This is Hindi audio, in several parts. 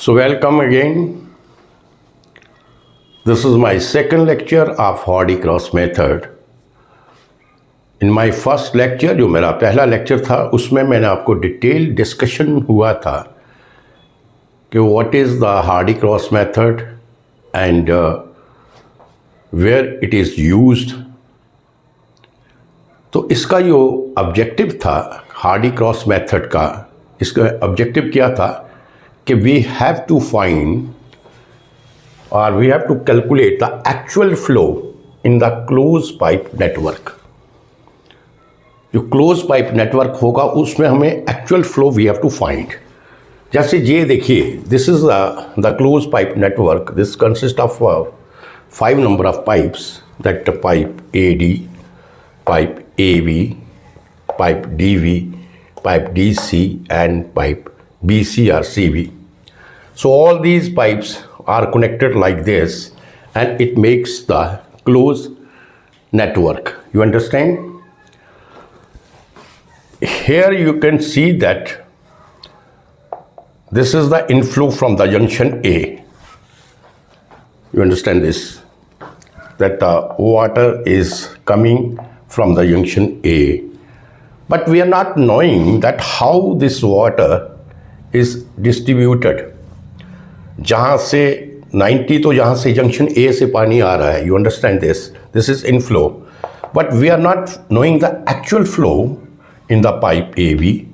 So welcome again. This is my second lecture of Hardy-Cross method. In my first lecture, जो मेरा पहला लेक्चर था, उसमें मैंने आपको डिटेल डिस्कशन हुआ था कि what is the Hardy-Cross method and where it is used. तो इसका जो ऑब्जेक्टिव था Hardy-Cross मेथड का, इसका ऑब्जेक्टिव क्या था कि we have to find or we have to calculate the actual flow in the closed pipe network. जो closed pipe network होगा उसमें हमें actual flow we have to find. जैसे ये देखिए, this is the closed pipe network. This consists of 5 number of pipes, that pipe AD, pipe AV, pipe DV, pipe DC and pipe BC or CV. So all these pipes are connected like this and it makes the closed network. You understand? Here you can see that this is the inflow from the junction A. You understand this? That the water is coming from the junction A. But we are not knowing that how this water is distributed. जहाँ से 90 तो यहाँ से जंक्शन ए से पानी आ रहा है, you understand this? This is inflow, but we are not knowing the actual flow in the pipe AV,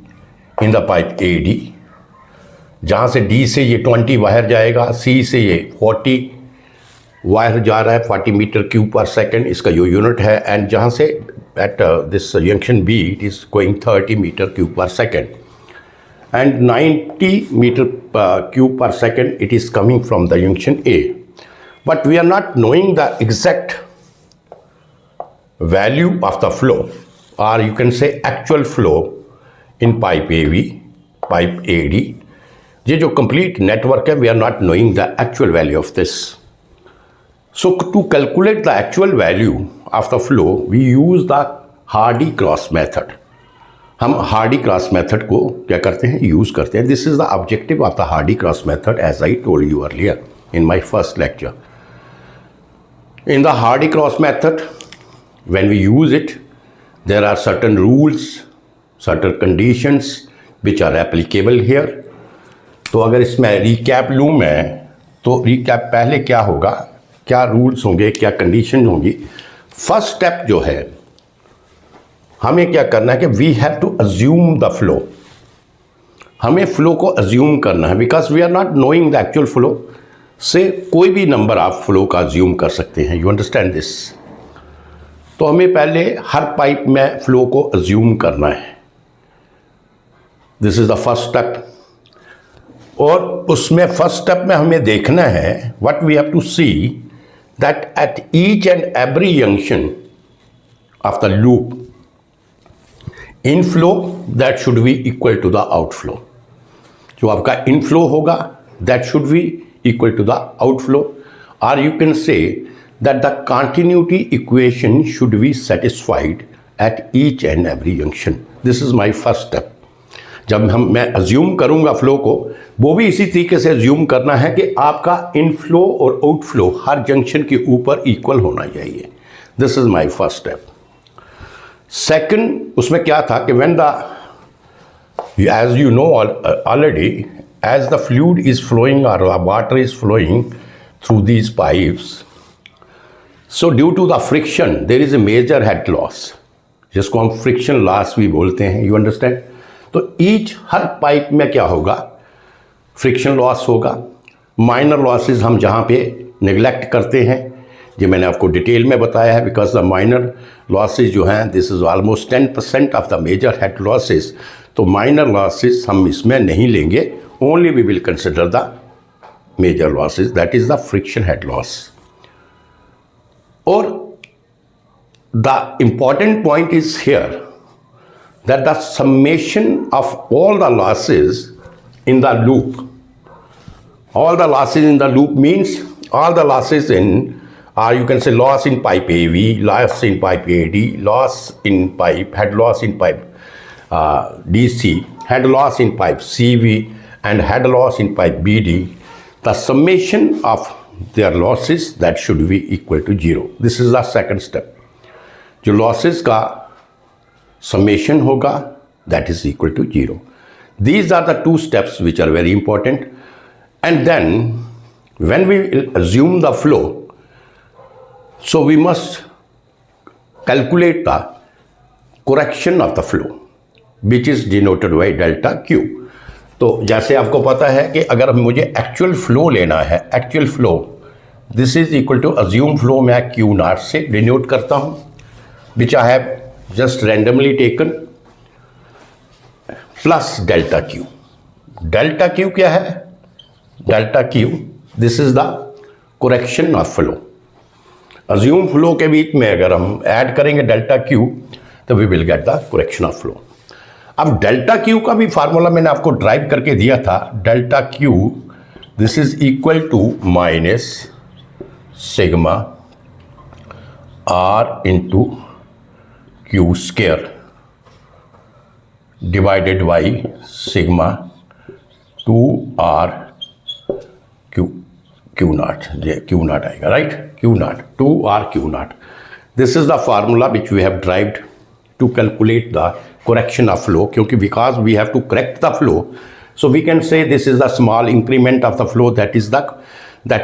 in the pipe AD. जहाँ से D से ये 20 वायर जाएगा, C से ये 40 वायर जा रहा है, 40 मीटर क्यूब पर सेकेंड इसका जो यूनिट है, एंड जहाँ से at this junction B it is going 30 meter cube per second. And 90 meter cube per second it is coming from the junction A. But we are not knowing the exact value of the flow, or you can say actual flow in pipe AV, pipe AD. ये जो complete network है, we are not knowing the actual value of this. So to calculate the actual value of the flow, we use the Hardy-Cross method. हम Hardy-Cross method को क्या करते हैं, यूज़ करते हैं. This is the objective of the Hardy-Cross method, as I told you earlier in my first lecture. In the Hardy-Cross method, when we use it, there are certain rules, certain conditions which are applicable here. तो अगर इसमें रिकैप लूँ मैं, तो रिकैप पहले क्या होगा, क्या रूल्स होंगे, क्या कंडीशन होंगी. फर्स्ट स्टेप जो है, हमें क्या करना है कि we have to assume the flow. हमें फ्लो को अज्यूम करना है, because we are not knowing the actual flow. से कोई भी नंबर आप फ्लो का अज्यूम कर सकते हैं. You understand this? तो हमें पहले हर पाइप में फ्लो को अज्यूम करना है. This is the first step. और उसमें फर्स्ट स्टेप में हमें देखना है, what we have to see that at each and every junction of the loop, inflow that should be equal to the outflow. जो आपका inflow होगा, that should be equal to the outflow, or you can say that the continuity equation should be satisfied at each and every junction. This is my first step. जब मैं अज्यूम करूंगा फ्लो को, वो भी इसी तरीके से अज्यूम करना है कि आपका इनफ्लो और आउटफ्लो हर जंक्शन के ऊपर इक्वल होना चाहिए. This is my first step. Second, उसमें क्या था कि when the, as you know already, as the fluid is flowing और the water is flowing through these pipes, so due to the friction there is a major head loss, जिसको हम फ्रिक्शन लॉस भी बोलते हैं. You understand? तो ईच हर पाइप में क्या होगा, फ्रिक्शन लॉस होगा. माइनर लॉसेस हम जहाँ पे नेग्लेक्ट करते हैं, ये मैंने आपको डिटेल में बताया है, बिकॉज द माइनर लॉसेस जो हैं, this is almost 10% of the major head losses. तो माइनर लॉसेस हम इसमें नहीं लेंगे, only we will consider the major losses, that is the friction head loss. और the important point is here that the summation of all the losses in the loop, all the losses in the loop means all the losses in, or you can say loss in pipe AV, loss in pipe AD, loss in pipe, head loss in pipe DC, head loss in pipe CV, and head loss in pipe BD, the summation of their losses that should be equal to 0. This is the second step. जो losses का summation होगा that is equal to 0. These are the two steps which are very important. And then when we assume the flow, so we must calculate the correction of the flow which is denoted by delta Q. तो जैसे आपको पता है कि अगर मुझे एक्चुअल फ्लो लेना है, actual flow this is equal to assume flow मैं क्यू नॉट से डिनोट करता हूँ, which I have just randomly taken, plus delta Q. Delta Q क्या है? Delta Q this is the correction of flow. Assume flow के बीच में अगर हम ऐड करेंगे डेल्टा क्यू तो we will get the correction of flow. अब डेल्टा क्यू का भी फार्मूला मैंने आपको ड्राइव करके दिया था. Delta Q this is equal to minus sigma R into Q square divided by sigma 2r Q not. ये क्यू नॉट आएगा, right? Q not 2r Q not. This is the formula which we have derived to calculate the correction of flow, क्योंकि because we have to correct the flow, so we can say this is the small increment of the flow that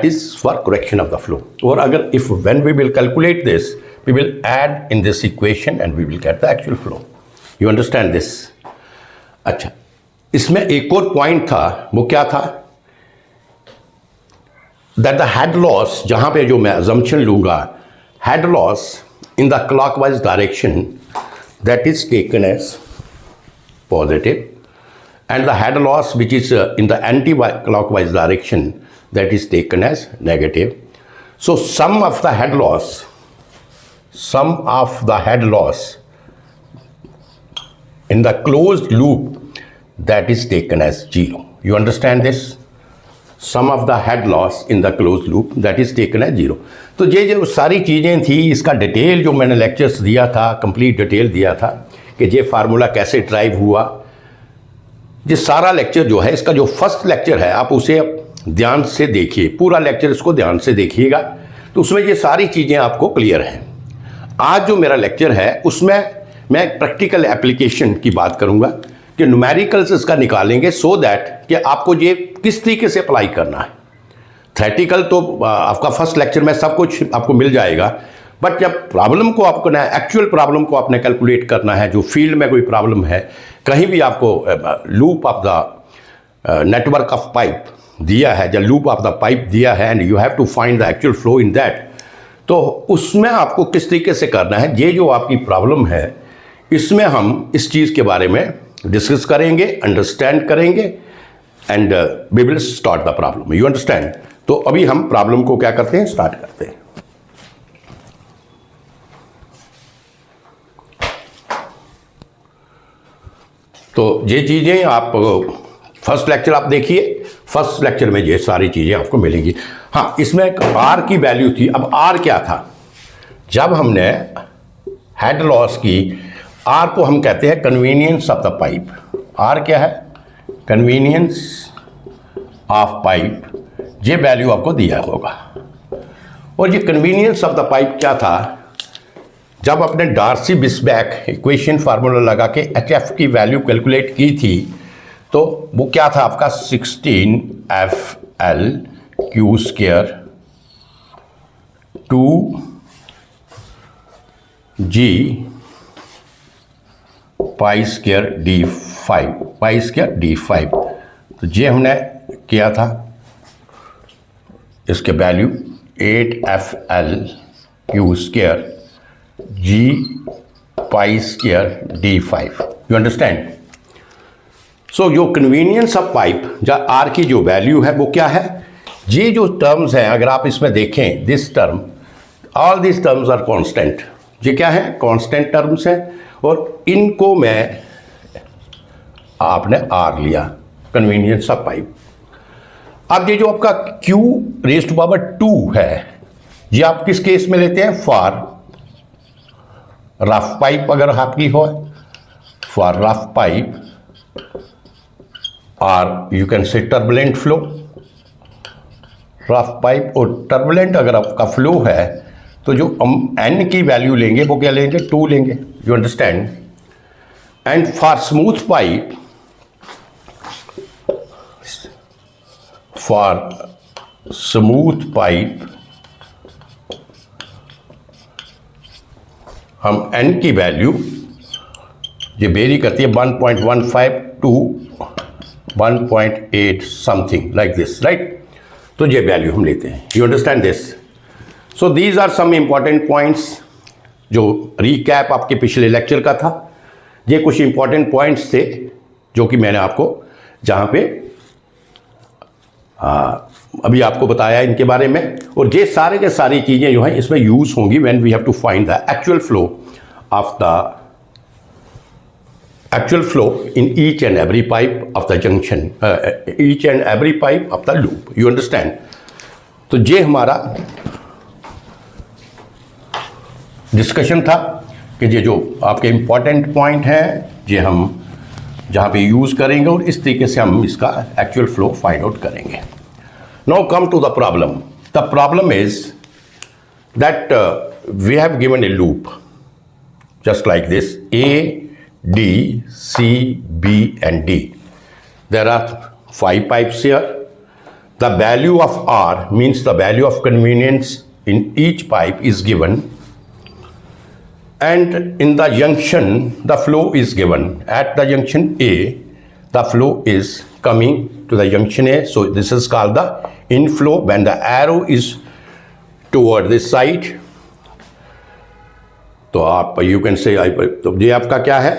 is for correction of the flow. और अगर if when we will calculate this, we will add in this equation and we will get the actual flow. You understand this? अच्छा, इसमें एक और पॉइंट था, वो क्या था? That the head loss, जहाँ पे जो मैं assumption लूँगा, head loss in the clockwise direction that is taken as positive, and the head loss which is in the anti-clockwise direction that is taken as negative. So sum of the head loss in the closed loop that is taken as 0. You understand this? Sum of the head loss in the closed loop that is taken as 0. तो ये जो सारी चीज़ें थी, इसका डिटेल जो मैंने लेक्चर्स दिया था, कंप्लीट डिटेल दिया था कि ये फार्मूला कैसे ड्राइव हुआ. ये सारा लेक्चर जो है, इसका जो फर्स्ट लेक्चर है आप उसे ध्यान से देखिए, पूरा लेक्चर इसको ध्यान से देखिएगा तो उसमें ये सारी चीज़ें आपको क्लियर हैं. आज जो मेरा लेक्चर है उसमें मैं प्रैक्टिकल एप्लीकेशन की बात करूँगा कि न्यूमेरिकल्स इसका निकालेंगे सो दैट कि आपको ये किस तरीके से अप्लाई करना है. थ्योरेटिकल तो आपका फर्स्ट लेक्चर में सब कुछ आपको मिल जाएगा, बट जब प्रॉब्लम को आपको ना एक्चुअल प्रॉब्लम को आपने कैलकुलेट करना है, जो फील्ड में कोई प्रॉब्लम है, कहीं भी आपको loop of the network of pipe दिया है, या लूप ऑफ द पाइप दिया है and you have to find the actual flow in that, तो उसमें आपको किस तरीके से करना है, ये जो आपकी प्रॉब्लम है इसमें हम इस चीज़ के बारे में डिस्कस करेंगे, अंडरस्टैंड करेंगे and we will start the problem. You understand? तो अभी हम प्रॉब्लम को क्या करते हैं, स्टार्ट करते हैं. तो ये चीज़ें आप फर्स्ट लेक्चर आप देखिए, फर्स्ट लेक्चर में ये सारी चीज़ें आपको मिलेंगी. हाँ, इसमें एक आर की वैल्यू थी. अब आर क्या था? जब हमने हेड लॉस की, आर को हम कहते हैं convenience of the pipe. R क्या है? Convenience of pipe. ये वैल्यू आपको दिया होगा. और ये कन्वीनियंस ऑफ द पाइप क्या था? जब आपने डार्सी-विस्बैक इक्वेशन फार्मूला लगा के HF की वैल्यू कैलकुलेट की थी तो वो क्या था आपका 16FL Q स्क्वायर 2G पाई स्क्वायर D5. तो ये हमने किया था, इसके value 8FL Q square G pi square D5. You understand? So जो कन्वीनियंस ऑफ पाइप, या आर की जो वैल्यू है वो क्या है? ये जो टर्म्स हैं अगर आप इसमें देखें, this term, all this terms are constant. ये क्या है? कांस्टेंट टर्म्स हैं और इनको मैं आपने आर लिया, कन्वीनियंस ऑफ पाइप. अब ये जो आपका Q रेज़्ड टू पावर 2 है, ये आप किस केस में लेते हैं? फॉर रफ पाइप अगर आपकी हो, फॉर रफ पाइप, और you can say turbulent flow, rough pipe और टर्बुलेंट अगर आपका फ्लो है तो जो हम n की वैल्यू लेंगे वो क्या लेंगे, 2 लेंगे, you understand. And for smooth pipe, हम n की वैल्यू ये वेरी करती है 1.15 to 1.8 something like this, right. तो ये वैल्यू हम लेते हैं, you understand this. So these are some important points जो रीकैप आपके पिछले लेक्चर का था। ये कुछ इंपॉर्टेंट पॉइंट्स थे जो कि मैंने आपको जहाँ पे अभी आपको बताया इनके बारे में, और ये सारे के सारी चीज़ें जो हैं इसमें यूज़ होंगी when we have to find the actual flow of the actual flow in each and every pipe of the junction, each and every pipe of the loop, you understand। तो ये हमारा डिस्कशन था कि ये जो आपके इंपॉर्टेंट पॉइंट हैं ये हम जहाँ पे यूज़ करेंगे और इस तरीके से हम इसका एक्चुअल फ्लो फाइंड आउट करेंगे। Now come to the problem. The problem is that we have given a loop just like this, A, D, C, B and D. There are 5 pipes here. The value of R means the value of convenience in each pipe is given, and in the junction the flow is given. At the junction A, the flow is coming to the junction A, so this is called the inflow when the arrow is toward this side. तो आप यू कैन से, तो ये आपका क्या है,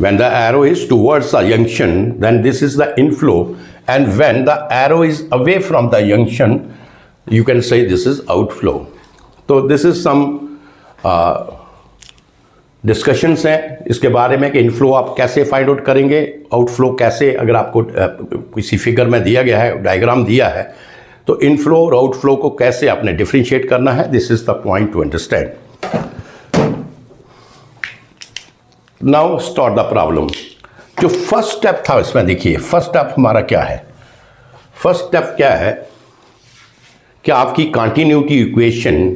when the arrow is towards the junction then this is the inflow, and when the arrow is away from the junction you can say this is outflow. तो this is some discussions हैं इसके बारे में कि इनफ्लो आप कैसे फाइंड आउट करेंगे, आउटफ्लो कैसे, अगर आपको किसी फिगर में दिया गया है, डायग्राम दिया है, तो इनफ्लो और आउटफ्लो को कैसे आपने डिफ्रेंशिएट करना है, this is the point two understand. Now start the problem. जो फर्स्ट स्टेप था इसमें देखिए, फर्स्ट स्टेप हमारा क्या है, फर्स्ट स्टेप क्या है कि आपकी continuity equation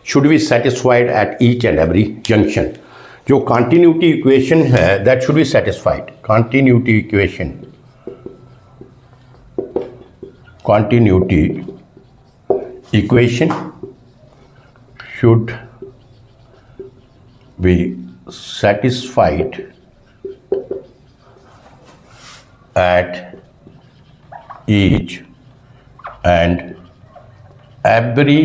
should be satisfied eight each and every junction. जो कंटिन्यूटी इक्वेशन है that should be satisfied, continuity equation, continuity equation should be satisfied at each and every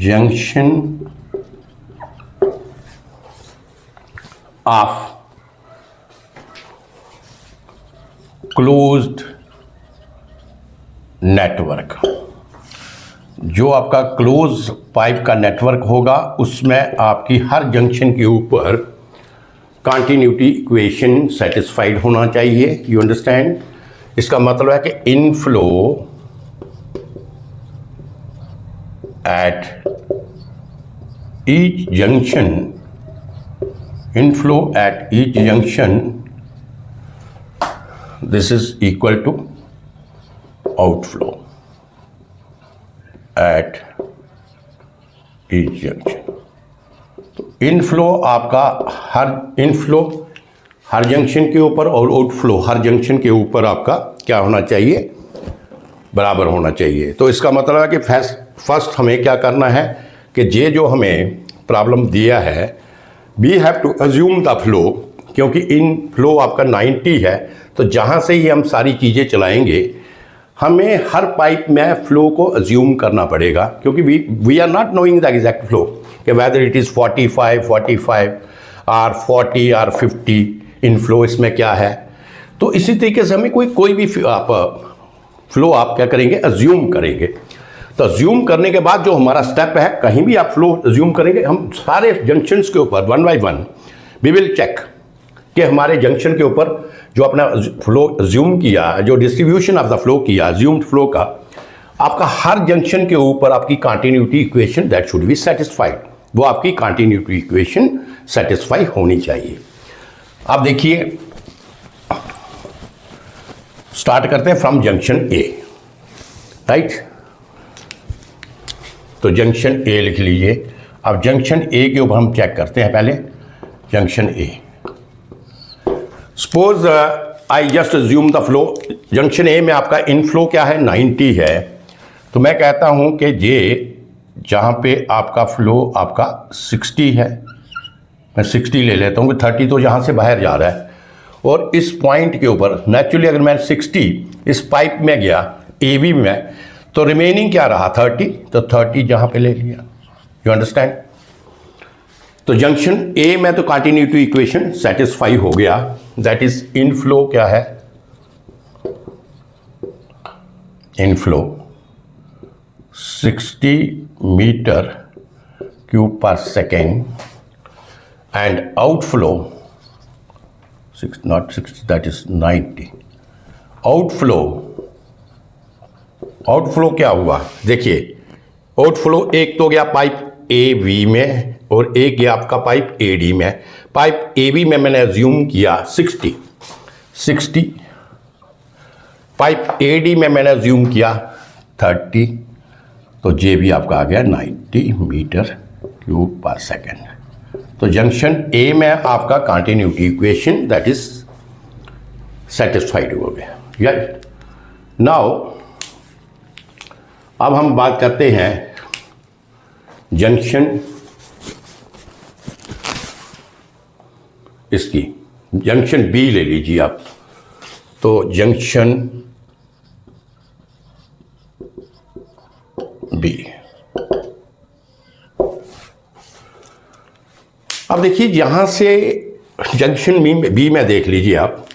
junction of closed network. जो आपका क्लोज पाइप का नेटवर्क होगा उसमें आपकी हर जंक्शन के ऊपर कंटिन्यूटी इक्वेशन सेटिस्फाइड होना चाहिए, यू अंडरस्टैंड। इसका मतलब है कि inflow at each junction, inflow at each junction this is equal to outflow at each junction। तो इनफ्लो आपका इनफ्लो हर जंक्शन के ऊपर और आउटफ्लो हर जंक्शन के ऊपर आपका क्या होना चाहिए, बराबर होना चाहिए। तो इसका मतलब है कि फर्स्ट हमें क्या करना है कि ये जो हमें प्रॉब्लम दिया है we have to assume the flow, क्योंकि इन फ्लो आपका 90 है, तो जहाँ से ही हम सारी चीज़ें चलाएंगे हमें हर पाइप में फ्लो को अज्यूम करना पड़ेगा, क्योंकि we are not knowing the exact flow कि वेदर इट इज़ 45 और 40 और 50 इन फ्लो इसमें क्या है। तो इसी तरीके से हमें कोई भी आप फ्लो आप क्या करेंगे, अज्यूम करेंगे। तो अज्यूम करने के बाद जो हमारा स्टेप है, कहीं भी आप फ्लो अज्यूम करेंगे, हम सारे जंक्शंस के ऊपर 1 by 1 वी विल चेक कि हमारे जंक्शन के ऊपर जो अपना फ्लो अज्यूम किया, जो डिस्ट्रीब्यूशन ऑफ द फ्लो किया अज्यूम्ड फ्लो का, आपका हर जंक्शन के ऊपर आपकी continuity equation that should be satisfied, वो आपकी कंटिन्यूटी इक्वेशन सेटिस्फाई होनी चाहिए। अब देखिए स्टार्ट करते हैं फ्रॉम जंक्शन ए, राइट। तो जंक्शन ए लिख लीजिए। अब जंक्शन ए के ऊपर हम चेक करते हैं पहले junction A. Suppose I just assume the flow. Junction A में आपका इनफ्लो क्या है, 90 है। तो मैं कहता हूं कि ये जहां पे आपका फ्लो आपका 60 है, मैं 60 ले लेता हूं कि 30 तो यहां से बाहर जा रहा है। और इस पॉइंट के ऊपर नेचुरली अगर मैं 60 इस पाइप में गया एवी में, तो रिमेनिंग क्या रहा 30, तो 30 जहां पे ले लिया। You understand. तो जंक्शन ए में तो कंटिन्यूटी इक्वेशन सेटिस्फाई हो गया। दैट इज इनफ्लो क्या है, inflow 60 meter cube per second and outflow not 60, that is 90। Outflow क्या हुआ, देखिए आउटफ्लो एक तो गया पाइप ए वी में और एक गया आपका पाइप ए डी में। पाइप ए वी में मैंने अज्यूम किया 60, पाइप ए डी में मैंने अज्यूम किया 30, तो जे भी आपका आ गया 90 मीटर क्यूब पर सेकेंड। तो जंक्शन ए में आपका continuity equation that is satisfied हो गया। राइट नाउ अब हम बात करते हैं जंक्शन इसकी, जंक्शन बी ले लीजिए आप। तो जंक्शन बी, अब देखिए यहां से जंक्शन बी में देख लीजिए आप,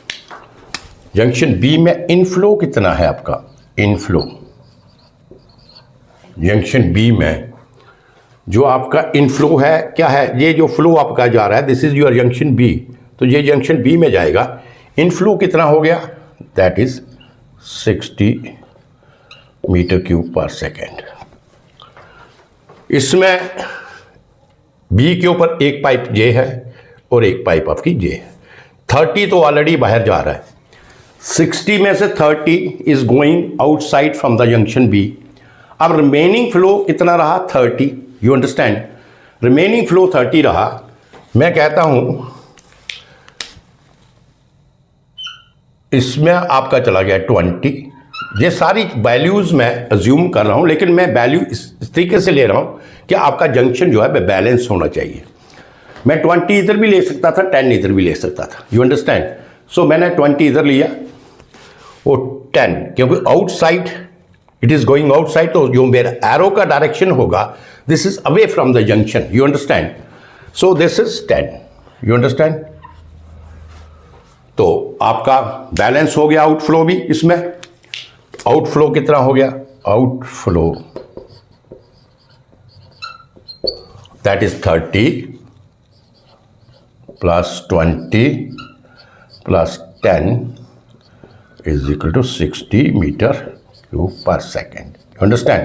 जंक्शन बी में इनफ्लो कितना है आपका, इनफ्लो जंक्शन बी में जो आपका इनफ्लो है क्या है, ये जो फ्लो आपका जा रहा है this is your junction B. तो ये जंक्शन बी में जाएगा, इनफ्लो कितना हो गया, that is 60 meter cube per second. इसमें बी के ऊपर एक पाइप जे है और एक पाइप आपकी जे है। 30 तो ऑलरेडी बाहर जा रहा है, 60 में से 30 is going outside from the junction B. अब रिमेनिंग फ्लो कितना रहा 30, यू अंडरस्टैंड, रिमेनिंग फ्लो 30 रहा। मैं कहता हूं इसमें आपका चला गया 20। ये सारी वैल्यूज मैं अज्यूम कर रहा हूं, लेकिन मैं वैल्यू इस तरीके से ले रहा हूं कि आपका जंक्शन जो है बैलेंस होना चाहिए। मैं 20 इधर भी ले सकता था, 10 इधर भी ले सकता था, यू अंडरस्टैंड। सो मैंने 20 इधर लिया और 10, क्योंकि outside it is going outside, तो जो मेरा एरो का डायरेक्शन होगा this is away from the junction, you understand. So this is 10, you understand. तो आपका बैलेंस हो गया आउटफ्लो भी। इसमें आउटफ्लो कितना हो गया, outflow that is 30 plus 20 plus 10 is equal to 60 meter cube per second, you understand.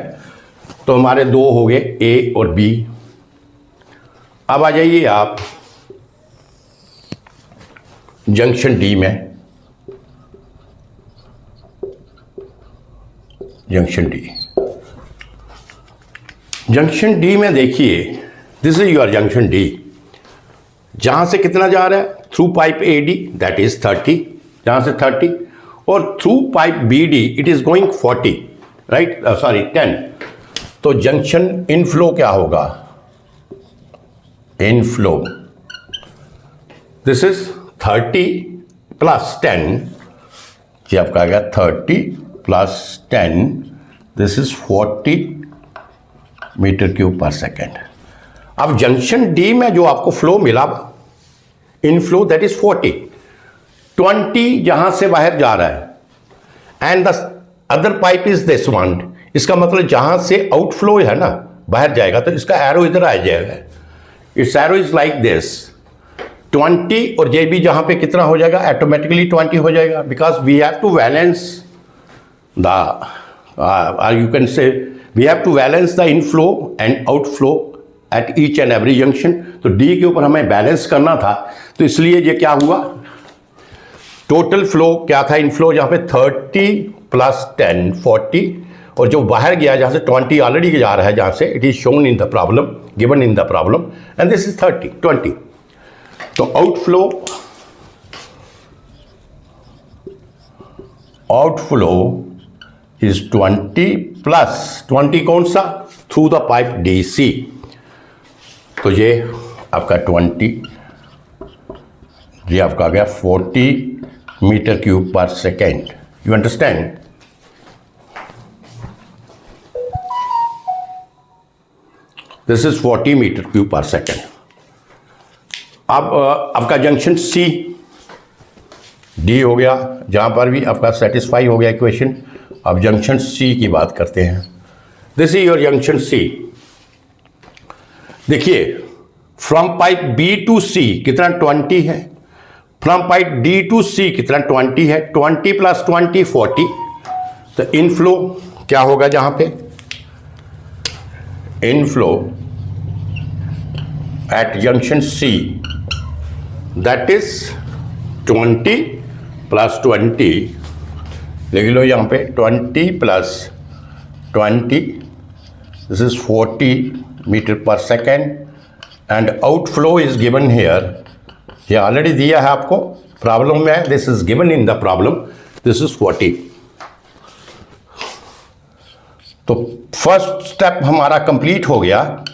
तो हमारे दो हो गए ए और बी। अब आ जाइए आप जंक्शन डी में, जंक्शन डी में देखिए this is your junction D. जहां से कितना जा रहा है, through pipe A D that is 30, जहां से 30, और through pipe B D it is going 40, right, sorry 10। तो जंक्शन इनफ्लो क्या होगा, इनफ्लो दिस इज 30 प्लस 10, ये आपका आ गया 30 plus 10, this is 40 meter cube per second. अब जंक्शन डी में जो आपको फ्लो मिला इनफ्लो दैट इज 40, 20 जहां से बाहर जा रहा है and the other pipe is this one. इसका मतलब जहां से आउटफ्लो है ना बाहर जाएगा, तो इसका एरो इधर आ जाएगा, it's arrow is like this 20, और ये भी जहां पे कितना हो जाएगा, ऑटोमेटिकली 20 हो जाएगा, because we have to balance the you can say we have to balance the inflow and outflow at each and every junction। तो D के ऊपर हमें बैलेंस करना था, तो इसलिए ये क्या हुआ टोटल फ्लो क्या था, इनफ्लो जहां पे 30 प्लस 10 40, और जो बाहर गया जहां से 20 ऑलरेडी जा रहा है, जहां से it is shown in the problem, given in the problem, and this is 20. तो आउटफ्लो इज 20 प्लस 20 कौन सा, थ्रू द पाइप DC. तो ये आपका 20, ये आपका आ गया 40 meter cube per second. You understand? This is 40 meter cube per second. अब आपका जंक्शन C D हो गया, जहां पर भी आपका सेटिस्फाई हो गया इक्वेशन. अब जंक्शन C की बात करते हैं. This is your junction C. देखिए, from pipe B to C कितना 20 है, from pipe D to C कितना 20 है, 20 प्लस 20 40. तो इनफ्लो क्या होगा, जहां पे inflow at junction C, that is 20 plus 20, लिख लो यहां पे 20 plus 20, this is 40 meter per second. And outflow is given here, ये ऑलरेडी दिया है आपको प्रॉब्लम में, this is given in the problem, this is 40. तो फर्स्ट स्टेप हमारा कंप्लीट हो गया.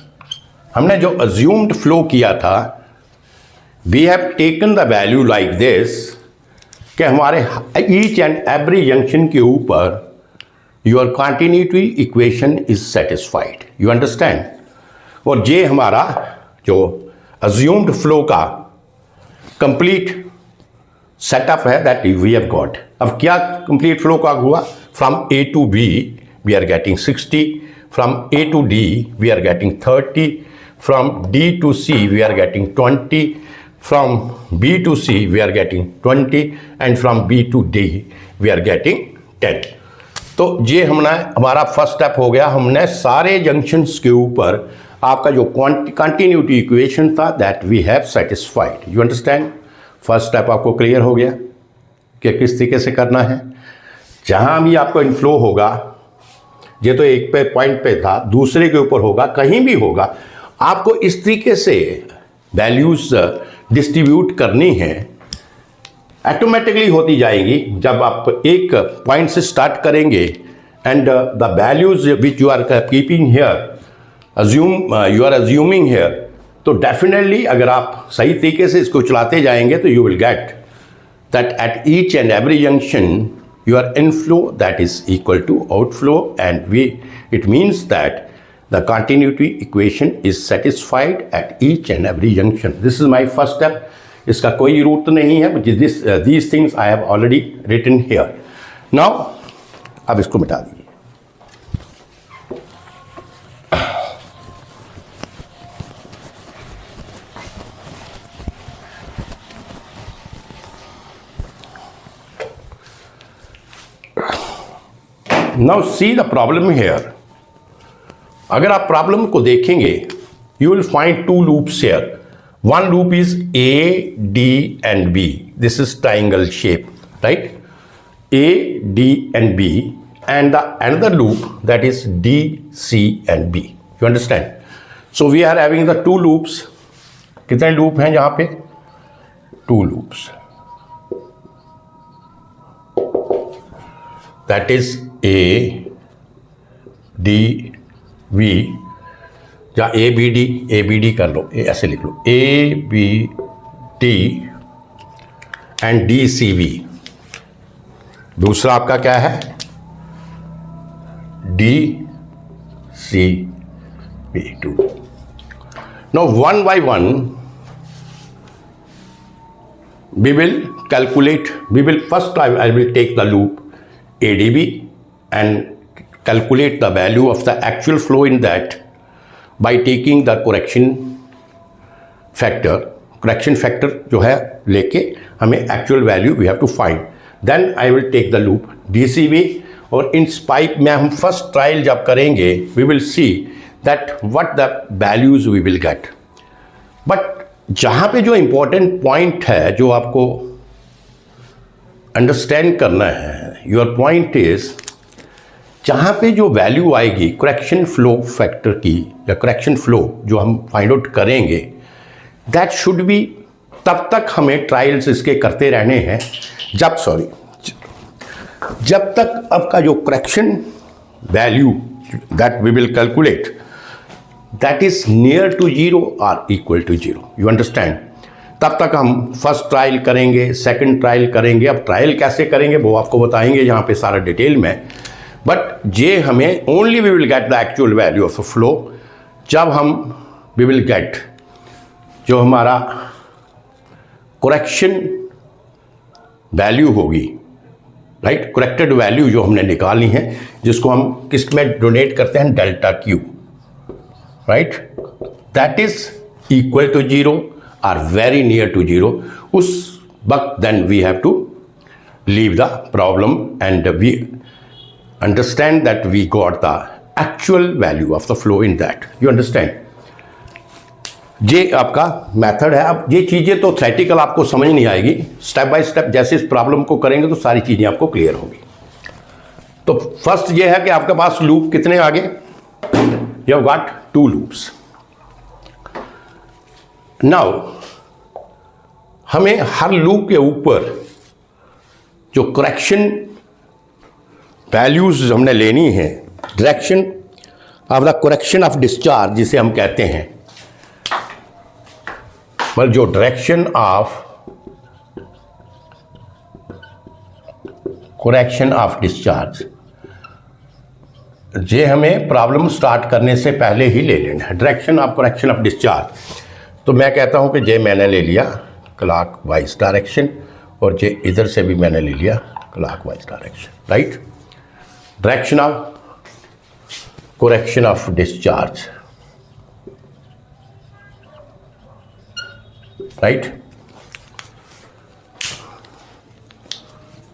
हमने जो अज्यूम्ड फ्लो किया था, we have taken the value like this, कि हमारे ईच एंड एवरी जंक्शन के ऊपर your continuity equation is satisfied. You understand? और ये हमारा जो अज्यूम्ड फ्लो का कंप्लीट सेटअप है, दैट वी हैव गॉट. अब क्या कंप्लीट फ्लो का हुआ, from A to B we are getting 60, from A to D we are getting 30, from D to C we are getting 20, from B to C we are getting 20, and from B to D we are getting 10. तो ये हमारा फर्स्ट स्टेप हो गया. हमने सारे जंक्शंस के ऊपर आपका जो कंटिन्यूटी इक्वेशन था, that we have satisfied. You understand? First step आपको क्लियर हो गया कि किस तरीके से करना है. जहां भी आपको इनफ्लो होगा, ये तो एक पे पॉइंट पे था, दूसरे के ऊपर होगा, कहीं भी होगा, आपको इस तरीके से वैल्यूज डिस्ट्रीब्यूट करनी है. ऑटोमेटिकली होती जाएंगी. जब आप एक पॉइंट से स्टार्ट करेंगे and the values which you are keeping here, you are assuming here, तो डेफिनेटली अगर आप सही तरीके से इसको चलाते जाएंगे तो you will get that at each and every junction your inflow that is equal to outflow, and it means that the continuity equation is satisfied at each and every junction. This is my first step. इसका कोई रूट नहीं है, these things I have already written here. Now अब इसको मिटा दीजिए. Now see the problem here. अगर आप प्रॉब्लम को देखेंगे, you will find to loops here. One loop is A, D and B. This is triangle shape, right? A, D and B, and the another loop that is D, C and B. You understand? So we are having the two loops. कितने लूप हैं यहाँ पे? Two loops. That is A, D, V, या A B D कर लो, ऐसे लिख लो, A B D and D C V. दूसरा आपका क्या है? D C V 2. Now one by one we will calculate. We will first I will take the loop ADB and calculate the value of the actual flow in that by taking the correction factor. Correction factor जो है लेके हमें actual value we have to find. Then I will take the loop DCV, और इस पाइप में हम फर्स्ट ट्रायल जब करेंगे we will see that what the values we will get. But जहाँ पे जो important point है, जो आपको अंडरस्टैंड करना है। योर पॉइंट इज जहाँ पे जो वैल्यू आएगी करेक्शन फ्लो फैक्टर की या करेक्शन फ्लो जो हम फाइंड आउट करेंगे, दैट शुड बी, तब तक हमें ट्रायल्स इसके करते रहने हैं जब तक आपका जो correction value that we will calculate that is near to zero और equal to zero. You understand? तब तक हम फर्स्ट ट्रायल करेंगे, सेकंड ट्रायल करेंगे। अब ट्रायल कैसे करेंगे वो आपको बताएंगे यहाँ पे सारा डिटेल में, बट ये हमें only we will get the actual value of flow जब हम वी विल गेट जो हमारा करेक्शन वैल्यू होगी, राइट, करेक्टेड वैल्यू जो हमने निकालनी है, जिसको हम किस में डोनेट करते हैं, delta Q, right, that is equal to zero और वेरी नियर टू जीरो। उस वक्त then we have to leave the problem and we understand that we got the actual value of the flow in that. You understand? ये आपका मेथड है। अब ये चीज़ें तो थ्योरेटिकल आपको समझ नहीं आएगी, स्टेप बाय स्टेप जैसे इस प्रॉब्लम को करेंगे तो सारी चीज़ें आपको क्लियर होगी। तो फर्स्ट ये है कि आपके पास लूप कितने आगे, you have got 2 loops. Now हमें हर लूप के ऊपर जो करेक्शन वैल्यूज हमने लेनी है, direction of the correction of discharge जिसे हम कहते हैं, मतलब जो direction of correction of discharge, ये हमें प्रॉब्लम स्टार्ट करने से पहले ही ले लेना है, direction of correction of discharge. तो मैं कहता हूं कि ये मैंने ले लिया क्लॉक वाइज डायरेक्शन और ये इधर से भी मैंने ले लिया clockwise direction, right. Direction of correction of discharge, right,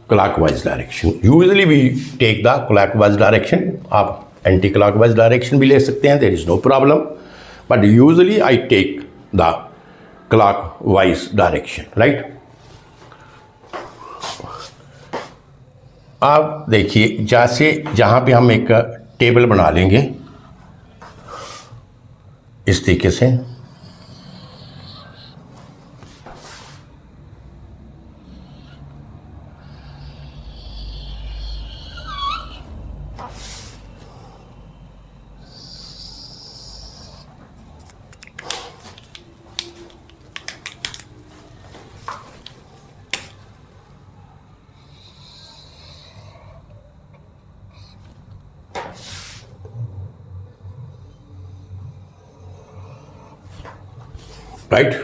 clockwise direction. Usually we take the clockwise direction, आप एंटी क्लॉकवाइज डायरेक्शन भी ले सकते हैं, there is no problem, but usually I take the clockwise direction, right. आप देखिए जैसे जहाँ पे हम एक टेबल बना लेंगे इस तरीके से, राइट।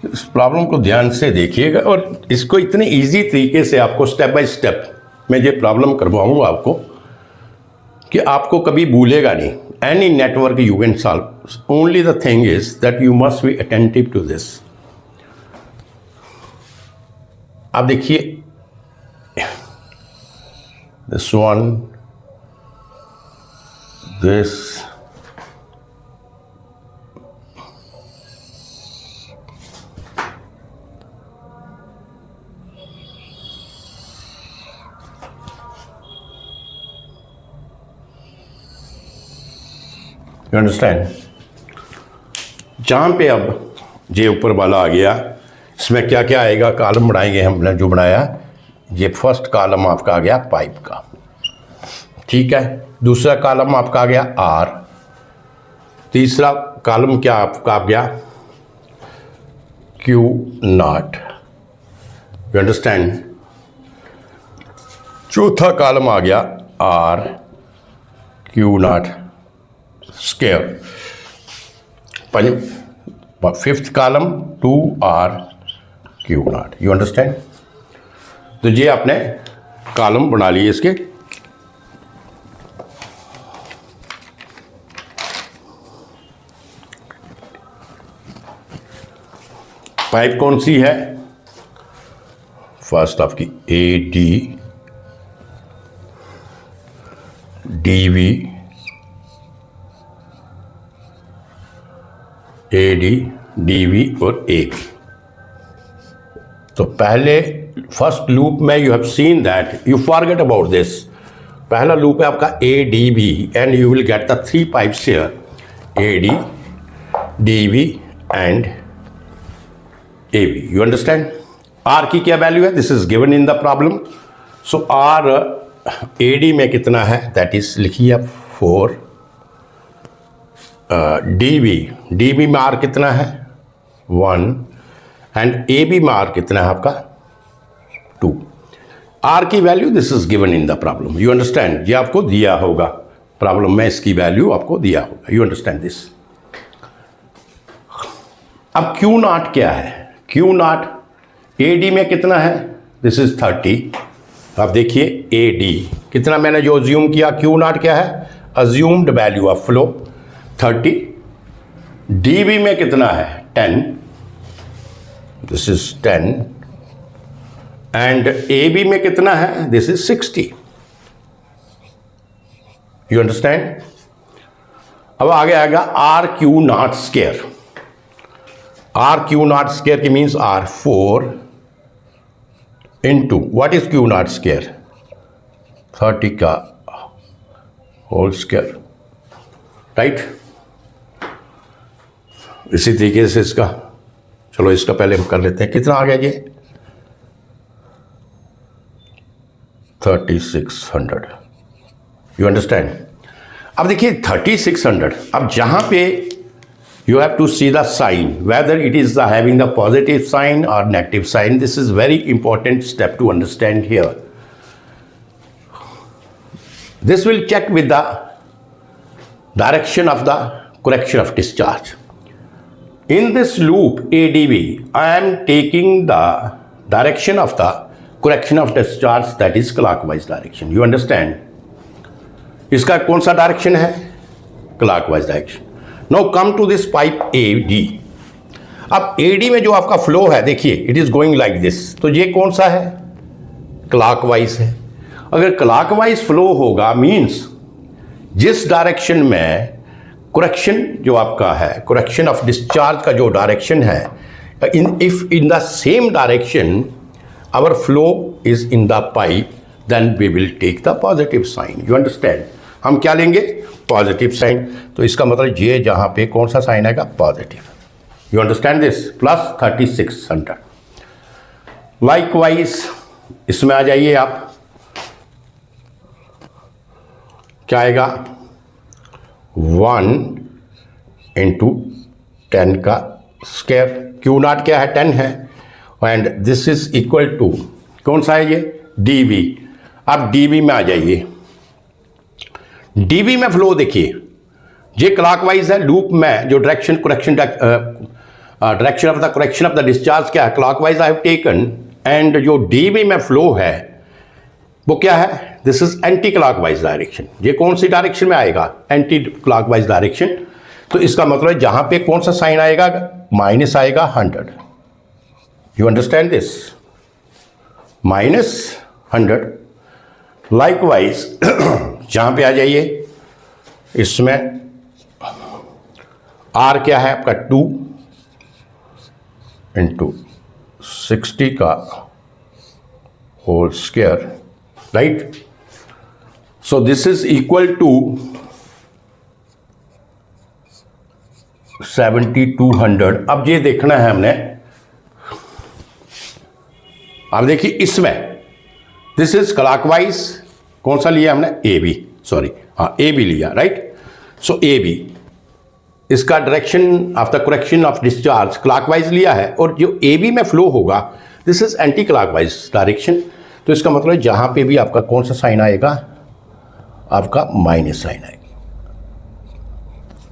इस प्रॉब्लम को ध्यान से देखिएगा और इसको इतने इजी तरीके से आपको स्टेप बाय स्टेप मैं ये प्रॉब्लम करवाऊंगा आपको कि आपको कभी भूलेगा नहीं। Any network you can solve, only the thing is that you must be attentive to this. आप देखिए this one, this, you understand? जहाँ पे अब ये ऊपर वाला आ गया, इसमें क्या क्या आएगा, कॉलम बनाएंगे हमने जो बनाया, ये फर्स्ट कॉलम आपका आ गया पाइप का, ठीक है। दूसरा कॉलम आपका आ गया आर, तीसरा कॉलम क्या आपका आ गया क्यू नॉट, यू अंडरस्टैंड। चौथा कॉलम आ गया R Q not square, fifth column 2R Q not, you understand. तो ये आपने कॉलम बना लिए इसके। पाइप कौन सी है, फर्स्ट आपकी AD DV AD, DV और AB। तो पहले फर्स्ट लूप में you have seen that you forget about this. पहला लूप है आपका ADB and you will get the 3 pipes here, AD, DV and AB। You understand? R की क्या वैल्यू है? This is given in the problem. So R AD में कितना है? दैट इज लिखिए आप 4। DV में R कितना है? 1 एंड AB में R कितना है आपका? 2। R की value this is given in the problem. You understand? ये आपको दिया होगा प्रॉब्लम में, इसकी वैल्यू आपको दिया होगा। You understand this? अब Q0 क्या है? Q0 AD में कितना है? This is 30। अब देखिए AD कितना मैंने जो अज्यूम किया, Q0 क्या है? Assumed value of flow 30। DV में कितना है? 10। दिस इज 10 एंड AB में कितना है? This is 60। You understand? अब आगे आएगा RQ0 स्क्वायर। RQ0 स्क्वायर की means R4 into what is Q0 square? 30 का होल स्क्वायर, राइट? इसी तरीके से इसका, चलो इसका पहले हम कर लेते हैं। कितना आ गया ये? 3600। You understand? अब देखिए 3600, अब जहां पे you have to see the sign, whether it is having the positive sign or negative sign. This is very important step to understand here. This will check with the direction of the correction of discharge. In this loop ADV, I am taking the direction of the correction of discharge, that is clockwise direction. You understand? इसका कौन सा डायरेक्शन है? Clockwise direction. Now come to this pipe AD। अब AD में जो आपका फ्लो है, देखिए it is going like this, तो ये कौन सा है? क्लॉकवाइज है। अगर क्लॉकवाइज फ्लो होगा मींस जिस डायरेक्शन में करेक्शन जो आपका है, करेक्शन ऑफ डिस्चार्ज का जो डायरेक्शन है, if in the same direction our flow is in the pipe, then we will take the positive sign. You understand? हम क्या लेंगे? Positive sign. तो इसका मतलब ये जहां पे कौन सा साइन आएगा? Positive. You understand this? Plus 3600। Likewise इसमें आ जाइए आप, क्या आएगा? 1 इंटू 10 का स्क्वायर। Q0 क्या है? 10 है and this is equal to कौन सा है ये? DV। अब DV में आ जाइए। DV में फ्लो देखिए, ये क्लॉकवाइज है। लूप में जो direction correction direction of the correction of the discharge क्या है? Clockwise I have taken. And जो DV में फ्लो है वो क्या है? This is anti clockwise direction. ये कौन सी डायरेक्शन में आएगा? Anti clockwise direction. तो इसका मतलब जहां पे कौन सा साइन आएगा? माइनस आएगा 100। You understand this? -100। लाइकवाइज जहां पे आ जाइए, इसमें R क्या है आपका? 2 इंटू 60 का whole square, right? So this is equal to 7200। अब ये देखना है हमने, अब देखिए इसमें दिस इज क्लॉकवाइज, कौन सा लिया हमने? AB, सॉरी, हाँ AB लिया, राइट? सो AB इसका direction of the correction of discharge clockwise लिया है, और जो AB में फ्लो होगा this is anti clockwise direction. तो इसका मतलब जहां पे भी आपका कौन सा साइन आएगा? आपका माइनस साइन आएगा।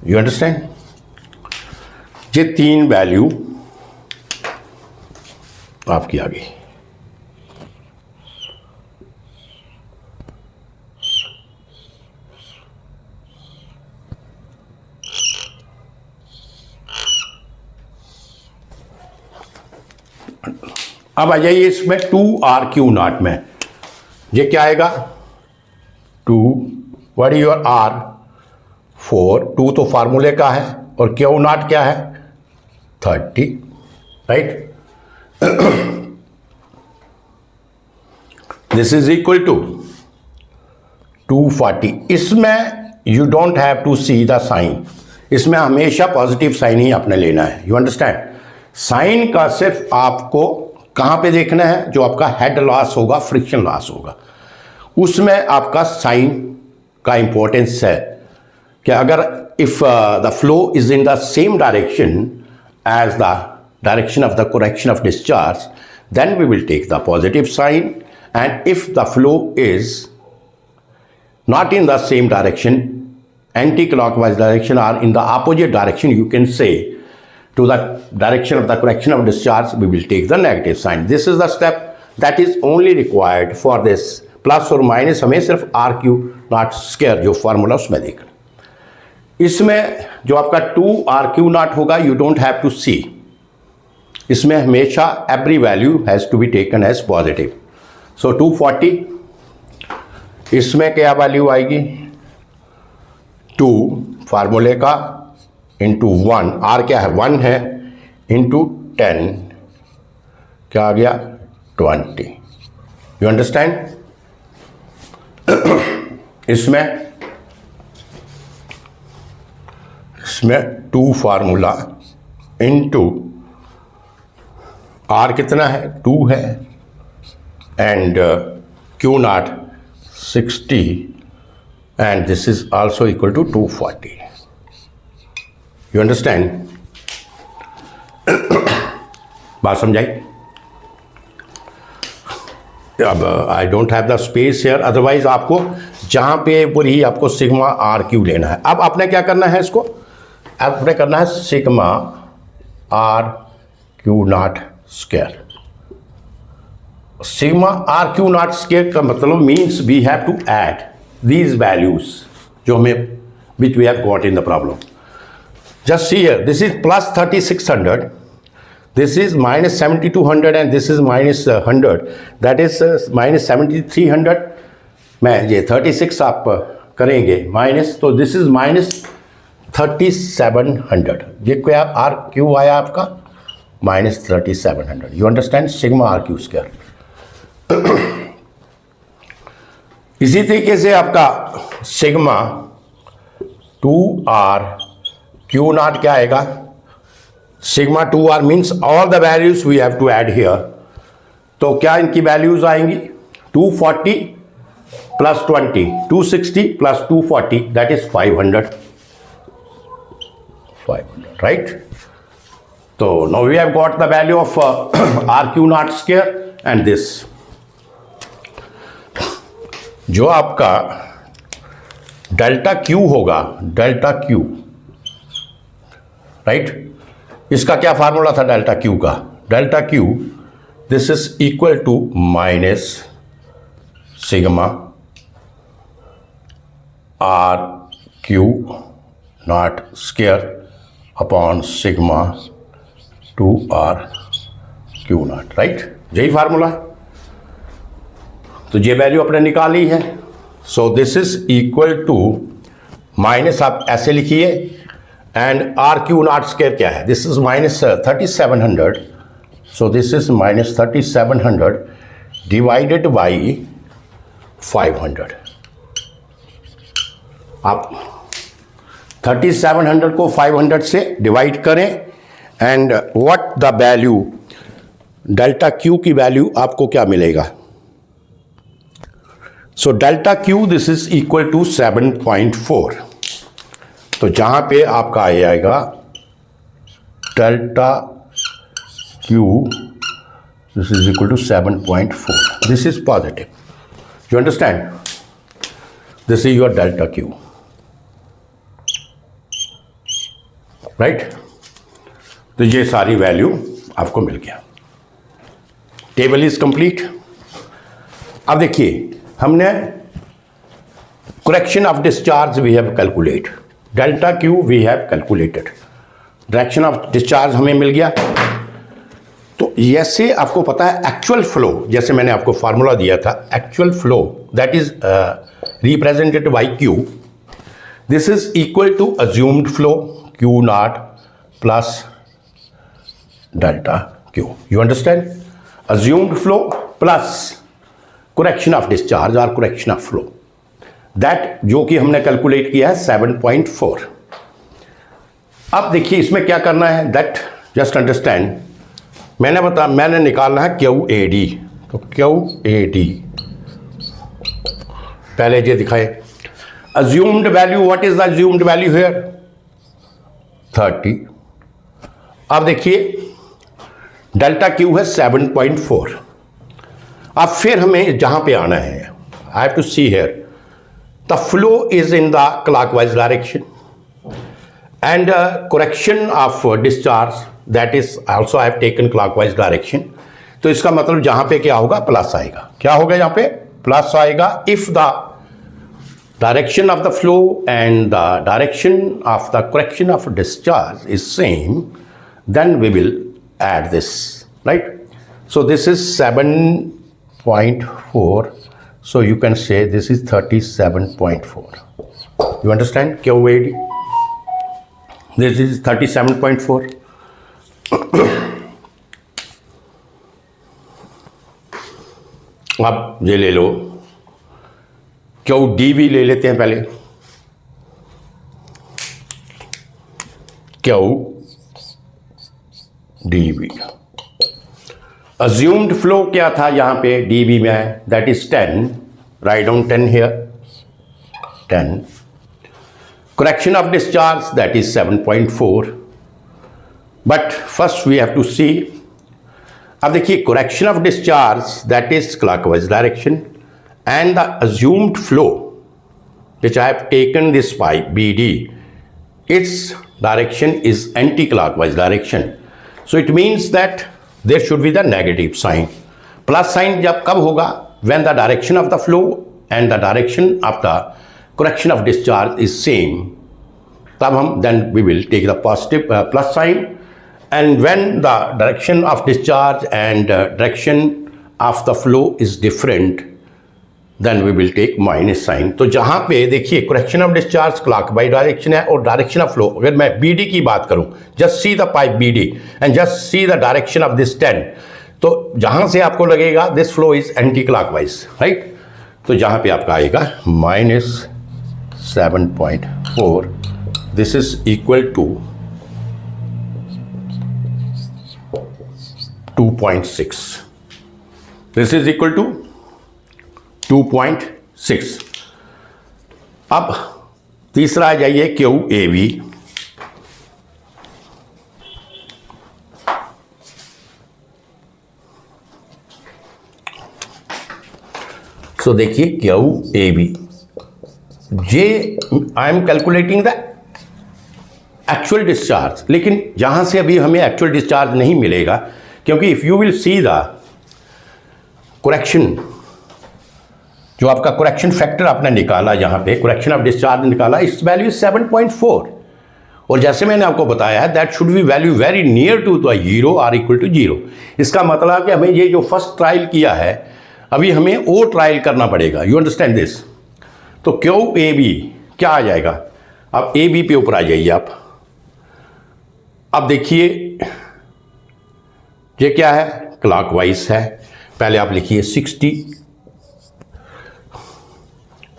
You understand? ये 3 वैल्यू आपकी आ गई। अब आ जाइए इसमें 2RQ0 में, ये क्या आएगा? 2, व्हाट इज योर R? 4। 2 तो फार्मूले का है, और Q0 क्या है? 30, right. This is equal to 240. इसमें you don't have to see the sign. इसमें हमेशा पॉजिटिव साइन ही आपने लेना है. You understand. साइन का सिर्फ आपको कहाँ पे देखना है, जो आपका हेड लॉस होगा, फ्रिक्शन लॉस होगा, उसमें आपका साइन का इंपॉर्टेंस है कि अगर if the flow is in the same direction as the direction of the correction of discharge, then we will take the positive sign. And if the flow is not in the same direction, anti-clockwise direction or in the opposite direction, you can say to the direction of the correction of discharge, we will take the negative sign. This is the step that is only required for this. Plus और माइनस हमें सिर्फ आर क्यू नॉट स्क्वायर जो फार्मूला उसमें देखना. इसमें जो आपका 2RQ नॉट होगा, you don't have to see. इसमें हमेशा every value has to be taken as positive. So 240, इसमें क्या वैल्यू आएगी, 2 फार्मूले का इंटू 1, आर क्या है 1 है, इंटू 10 क्या आ गया 20. You understand. इसमें 2 फार्मूला इंटू आर कितना है 2 है, and Q not 60, and this is also equal to 240. You understand. बात समझाई. अब I don't have the space here, otherwise आपको जहाँ पे पूरी आपको सिग्मा आर क्यू लेना है. अब आपने क्या करना है, इसको आपने करना है sigma R Q not square. Sigma R Q not square का मतलब means we have to add these values जो हमें which we have got in the problem. Just see here, this is plus 3600, this is minus 7200, and this is minus 100, that is minus 7300. मैं ये 36 आप करेंगे माइनस, तो दिस इज माइनस 3700. ये क्या आर क्यू आया आपका minus 3700. You understand. Sigma R Q square. इसी तरीके से आपका सिग्मा 2RQ नॉट क्या आएगा, sigma 2R means all the values we have to add here. तो क्या इनकी वैल्यूज आएंगी, 240 plus 20, 260 plus 240, that is 500, right. तो now we have got the value of RQ not square and this. जो आपका डेल्टा Q होगा, डेल्टा Q, राइट. इसका क्या फार्मूला था डेल्टा क्यू का, delta Q this is equal to minus sigma R Q not square upon sigma 2RQ not, right. यही फार्मूला है. तो ये वैल्यू आपने निकाली है. So this is equal to minus, आप ऐसे लिखिए, and RQ नॉट स्क्वायर क्या है, this is minus 3700. So this is minus 3700 divided by 500. आप 3700 को 500 से डिवाइड करें, and what the value delta Q की वैल्यू आपको क्या मिलेगा. So delta Q this is equal to 7.4. तो जहाँ पे आपका आ जाएगा delta Q this is equal to 7.4. This is positive. You understand. This is your delta Q, right. तो ये सारी वैल्यू आपको मिल गया. Table is complete. अब देखिए, हमने correction of discharge we have calculate, delta Q we have calculated, direction of discharge हमें मिल गया. तो ऐसे आपको पता है एक्चुअल फ्लो, जैसे मैंने आपको फार्मूला दिया था, actual flow that is represented by Q. This is equal to assumed flow Q naught plus delta Q. You understand? Assumed flow plus correction of discharge or correction of flow. That जो कि हमने कैलकुलेट किया है 7.4. अब देखिए इसमें क्या करना है, दैट जस्ट अंडरस्टैंड. मैंने निकालना है QAD. तो QAD पहले ये दिखाए. Assumed value, what is the assumed value here? 30. अब देखिए डेल्टा Q है 7.4. अब फिर हमें जहां पे आना है, I have to see here, the flow is in the clockwise direction and correction of discharge, that is also I have taken clockwise direction. तो इसका मतलब जहां पे क्या होगा, प्लस आएगा. क्या होगा यहां पे, प्लस आएगा. If the direction of the flow and the direction of the correction of discharge is same, then we will add this, right? So this is 7.4. So you can say this is 37.4. You understand? QAD. This is 37.4. अब ये ले लो, QDV ले लेते हैं पहले. QDV assumed flow क्या था यहाँ पे DV में, that is 10. Write down 10 here. 10. Correction of discharge, that is 7.4. But first we have to see. अब देखिए correction of discharge, that is clockwise direction, and the assumed flow which I have taken this pipe BD, its direction is anti-clockwise direction. So it means that there should be the negative sign. Plus sign जब कब होगा, when the direction of the flow and the direction of the correction of discharge is same, तब हम then we will take the positive plus sign. And when the direction of discharge and direction of the flow is different, then we will take minus sign. तो जहाँ पे देखिए correction of discharge clockwise direction है और direction of flow, अगर मैं BD की बात करूँ, just see the pipe BD and just see the direction of this 10. तो जहाँ से आपको लगेगा this flow is anti-clockwise, right? तो जहाँ पे आपका आएगा minus 7.4. This is equal to 2.6. This is equal to 2.6. अब तीसरा आ जाइए QAV. सो देखिए QAV, J I am calculating the actual discharge, लेकिन जहां से अभी हमें एक्चुअल डिस्चार्ज नहीं मिलेगा, क्योंकि if you will see the correction, जो आपका करेक्शन फैक्टर आपने निकाला, यहाँ पे करेक्शन ऑफ डिस्चार्ज निकाला, इस वैल्यू 7.4, और जैसे मैंने आपको बताया है that should be value very near to the 0 और इक्वल टू 0. इसका मतलब कि हमें ये जो फर्स्ट ट्रायल किया है, अभी हमें वो ट्रायल करना पड़ेगा. You understand this? तो QAB क्या आ जाएगा? अब AB पे ऊपर आ जाइए आप. अब देखिए ये क्या है, क्लॉकवाइज है. पहले आप लिखिए 60.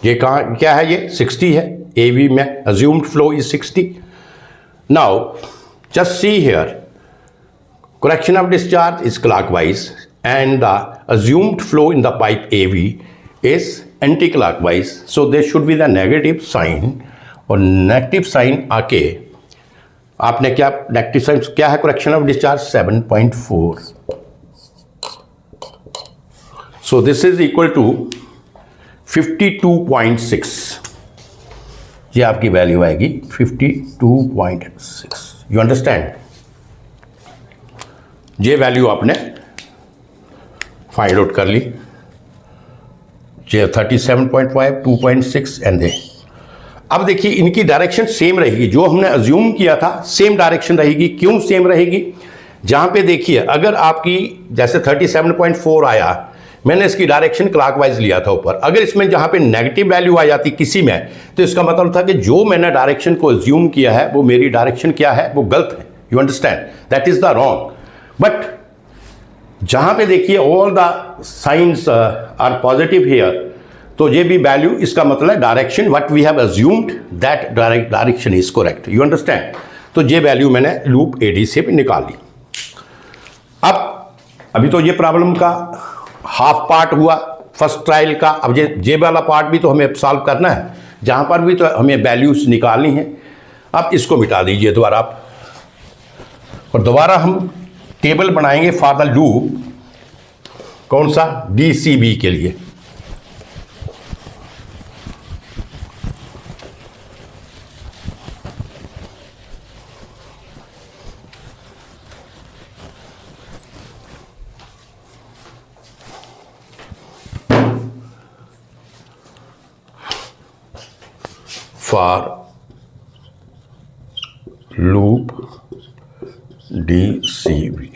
ये कहाँ क्या है, ये 60 है. AB में assumed flow is 60. Now just see here, correction of discharge is clockwise and the assumed flow in the pipe AV is anti-clockwise, so there should be the negative sign. और नेगेटिव साइन आके आपने क्या, नेगेटिव साइन क्या है, correction of discharge 7.4. So this is equal to 52.6. ये आपकी वैल्यू आएगी 52.6. You understand? ये वैल्यू आपने फाइंड आउट कर ली. ये 37.5, 2.6 एंड दे. अब देखिए इनकी डायरेक्शन सेम रहेगी, जो हमने अज्यूम किया था सेम डायरेक्शन रहेगी. क्यों सेम रहेगी? जहां पे देखिए अगर आपकी जैसे 37.4 आया, मैंने इसकी डायरेक्शन क्लॉकवाइज लिया था ऊपर, अगर इसमें जहां पे नेगेटिव वैल्यू आ जाती किसी में, तो इसका मतलब था कि जो मैंने डायरेक्शन को अज्यूम किया है वो मेरी डायरेक्शन क्या है, वो गलत है. You understand? That is the wrong. But जहाँ पे देखिए all the signs are positive here, तो ये भी वैल्यू, इसका मतलब direction what we have assumed that direction is correct, you understand. तो ये वैल्यू मैंने लूप एडी से भी निकाली। अब अभी तो ये प्रॉब्लम का हाफ पार्ट हुआ फर्स्ट ट्रायल का। अब ये वाला पार्ट भी तो हमें सॉल्व करना है, जहाँ पर भी तो हमें वैल्यूज निकालनी है। अब इसको मिटा दीजिए दोबारा आप, और दोबारा हम टेबल बनाएंगे फॉर द लूप, कौन सा, DCB के लिए। फॉर लूप DCB,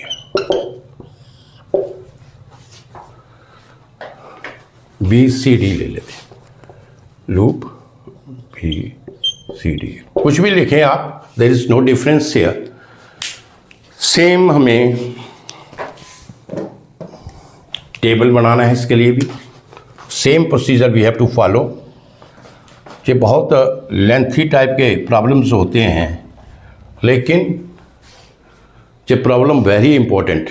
BCD ले लेते, लूप BCD, कुछ भी लिखें आप, there is no difference here. Same हमें टेबल बनाना है, इसके लिए भी same procedure we have to follow. ये बहुत लेंथी टाइप के प्रॉब्लम्स होते हैं, लेकिन ये प्रॉब्लम वेरी इंपॉर्टेंट।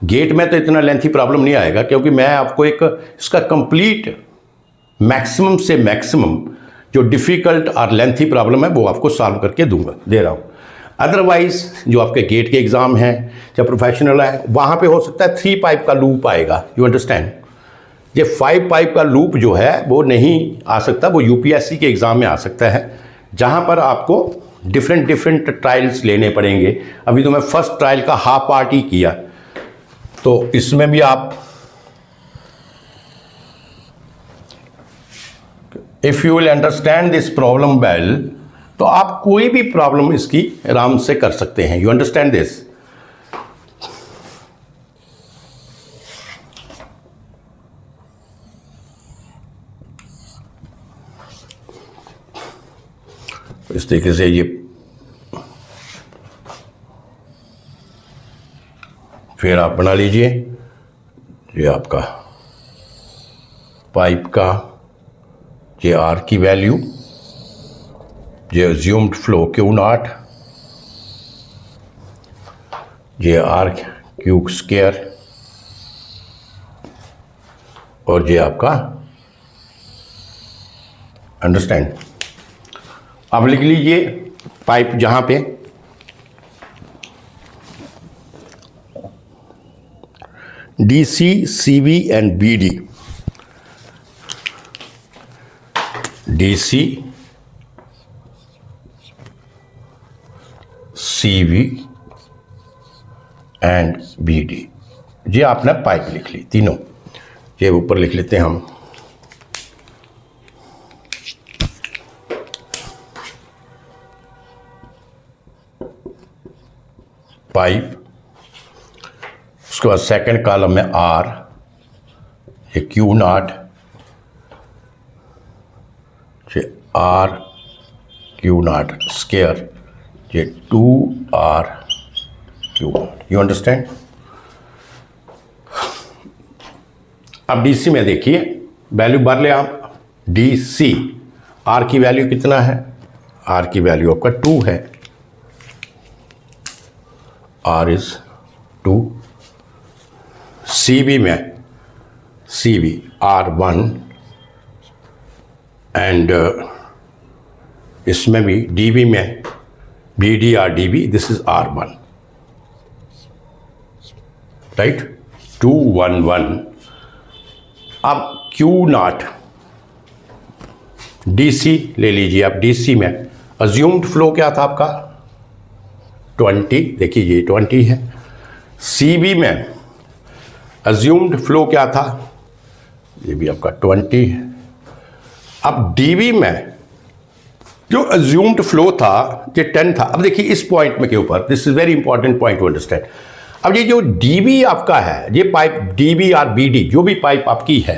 गेट में तो इतना लेंथी प्रॉब्लम नहीं आएगा, क्योंकि मैं आपको एक इसका कंप्लीट मैक्सिमम से मैक्सिमम जो डिफ़िकल्ट और लेंथी प्रॉब्लम है वो आपको सॉल्व करके दे रहा हूँ। अदरवाइज जो आपके गेट के एग्ज़ाम हैं या प्रोफेशनल है, वहाँ पे हो सकता है 3 पाइप का लूप आएगा, यू अंडरस्टैंड। ये 5 पाइप का लूप जो है वो नहीं आ सकता, वो UPSC के एग्ज़ाम में आ सकता है, जहाँ पर आपको डिफरेंट ट्रायल्स लेने पड़ेंगे। अभी तो मैं फर्स्ट ट्रायल का हाफ पार्ट ही किया, तो इसमें भी आप if you will understand this problem well, तो आप कोई भी प्रॉब्लम इसकी आराम से कर सकते हैं, यू अंडरस्टैंड दिस। इस तरीके से ये फिर आप बना लीजिए, ये आपका पाइप का ये R की वैल्यू, ये अज्यूम्ड फ्लो Q0, ये R³ स्क्वायर, और ये आपका अंडरस्टैंड। अब लिख लीजिए पाइप जहाँ पे DC, CV and BD, DC, CV and BD, ये आपने पाइप लिख ली तीनों। ये ऊपर लिख लेते हैं हम, पाइप, उसके बाद सेकंड कॉलम में R, ये Q0, ये R⁵ स्क्वायर, ये 2R⁵, यू अंडरस्टैंड। अब DC में देखिए वैल्यू भर ले आप, DC, R की वैल्यू कितना है, R की वैल्यू आपका 2 है, R इज 2। CV में CV R1 एंड इसमें भी DB में BD or DB, this is R1, right, 2 1 1। अब Q0 DC ले लीजिए आप। DC में अज्यूम्ड फ्लो क्या था आपका 20, देखिए ये 20 है। CV में अज्यूम्ड फ्लो क्या था, ये भी आपका 20 है। अब DB में जो अज्यूम्ड फ्लो था ये 10 था। अब देखिए इस पॉइंट में के ऊपर, this is very important point two understand. अब ये जो DB आपका है, ये पाइप DB और BD जो भी पाइप आपकी है,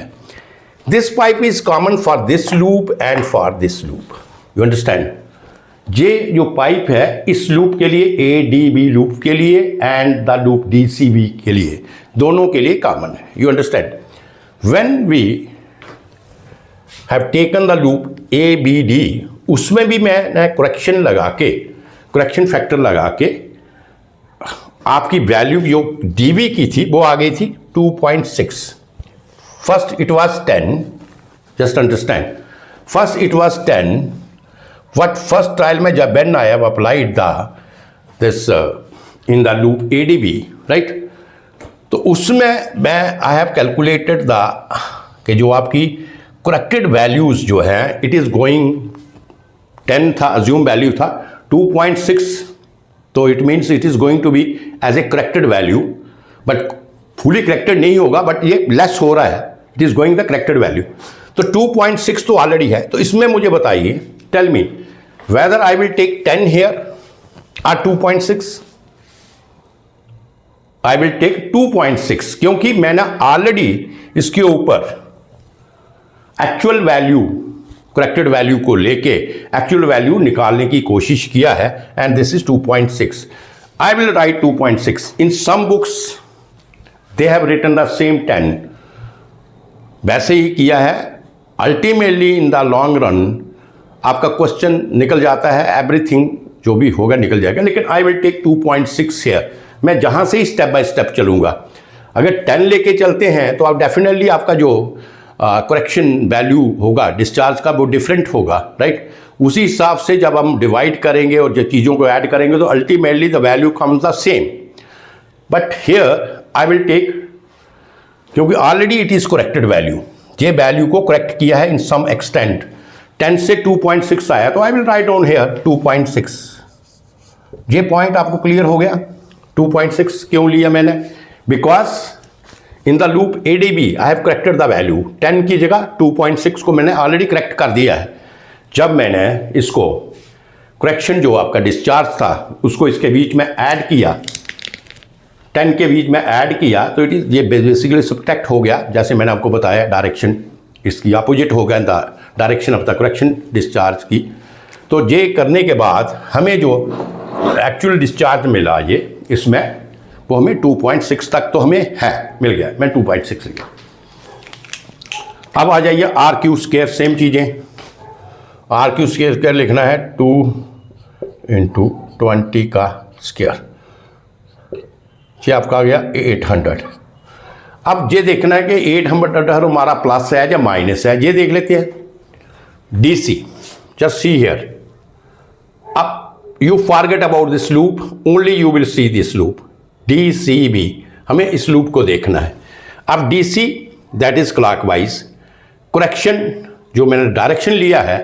this pipe is common for this loop and for this loop, you understand. ये जो पाइप है इस लूप के लिए, ए डी बी लूप के लिए and the loop D C B के लिए, दोनों के लिए कॉमन है। You understand? When we have taken the loop A B D, उसमें भी मैंने करेक्शन फैक्टर लगा के आपकी वैल्यू जो डीवी की थी वो आ गई थी 2.6। First it was 10, just understand, first it was 10, what first trial में जब when I have applied this in the loop ADB, right? तो उसमें मैं I have calculated कि जो आपकी corrected values जो है it is going 10 था, assume value था 2.6, तो it means it is going to be as a corrected value, but fully corrected नहीं होगा, but ये less हो रहा है, it is going the corrected value। तो 2.6 तो ऑलरेडी है। तो इसमें मुझे बताइए, tell me whether I will take 10 here or 2.6। I will take 2.6 क्योंकि मैंने ऑलरेडी इसके ऊपर एक्चुअल वैल्यू, करेक्टेड वैल्यू को लेके एक्चुअल वैल्यू निकालने की कोशिश किया है, and this is 2.6। I will write 2.6। in some books they have written the same 10, वैसे ही किया है। Ultimately in the long run आपका क्वेश्चन निकल जाता है, एवरीथिंग जो भी होगा निकल जाएगा, लेकिन आई विल टेक 2.6 हियर। मैं जहाँ से ही स्टेप बाय स्टेप चलूँगा। अगर 10 लेके चलते हैं तो आप डेफिनेटली आपका जो करेक्शन वैल्यू होगा डिस्चार्ज का वो डिफरेंट होगा, राइट? उसी हिसाब से जब हम डिवाइड करेंगे और जो चीज़ों को ऐड करेंगे तो ultimately the value comes the same. But here I will take, क्योंकि already it is corrected value, ये वैल्यू को करेक्ट किया है इन सम एक्सटेंट। 10 से 2.6 आया तो I will write on here 2.6। ये पॉइंट आपको क्लियर हो गया? 2.6 क्यों लिया मैंने? Because in the loop A D B I have corrected the value. 10 की जगह 2.6 को मैंने ऑलरेडी करेक्ट कर दिया है। जब मैंने इसको करेक्शन जो आपका डिस्चार्ज था उसको इसके बीच में ऐड किया, 10 के बीच में ऐड किया, तो इट इज ये बेसिकली सब्ट्रैक्ट हो गया। जैसे मैंने आपको बताया डायरेक्शन इसकी अपोजिट हो गया the direction of the correction discharge की। तो ये करने के बाद हमें जो एक्चुअल डिस्चार्ज मिला ये इसमें, वो हमें 2.6 तक तो हमें है, मिल गया। मैं 2.6 लिया। अब आ जाइए आर क्यू स्क्वायर, सेम चीज़ें। आर क्यू स्क्वायर लिखना है 2 × 20 का स्क्वायर, ये आपका आ गया 800। अब ये देखना है कि 800 हमारा प्लस है या माइनस है, ये देख लेते हैं। DC, just see here. You forget about this loop, only you will see this loop. DCB, हमें इस लूप को देखना है। अब DC that is clockwise, correction जो मैंने डायरेक्शन लिया है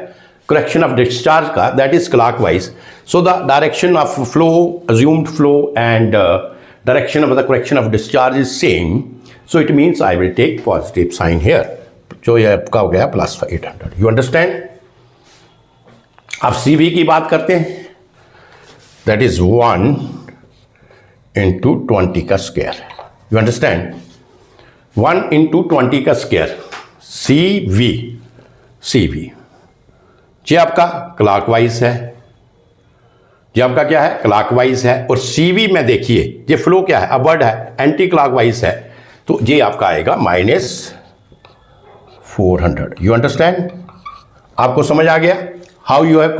correction of discharge का, that is clockwise. So the direction of flow, assumed flow and direction of the correction of discharge is same. So it means I will take positive sign here. जो ये आपका हो गया प्लस 800। You understand? अब CV की बात करते हैं, दैट इज 1 × 20 का स्क्वायर। You understand? 1 × 20 का स्क्वायर, CV ये आपका क्लॉकवाइज है, ये आपका क्या है? क्लॉकवाइज है। और CV में देखिए ये फ्लो क्या है? अपवर्ड है, एंटी क्लॉकवाइज है, तो ये आपका आएगा -400। You understand? आपको समझ आ गया how you have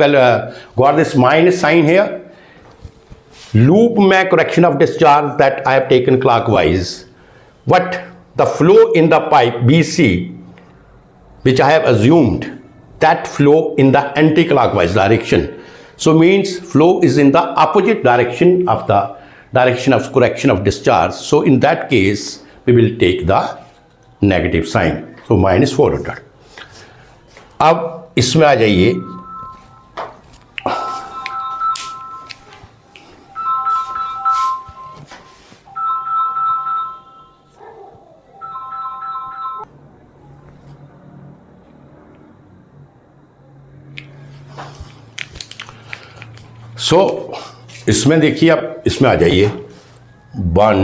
got this minus sign here? Loop में correction of discharge that I have taken clockwise, but the flow in the pipe BC which I have assumed that flow in the anti-clockwise direction, so means flow is in the opposite direction of the direction of correction of discharge, so in that case we will take the negative sign, so -400। अब इसमें आ जाइए, इसमें देखिए, आप इसमें आ जाइए 1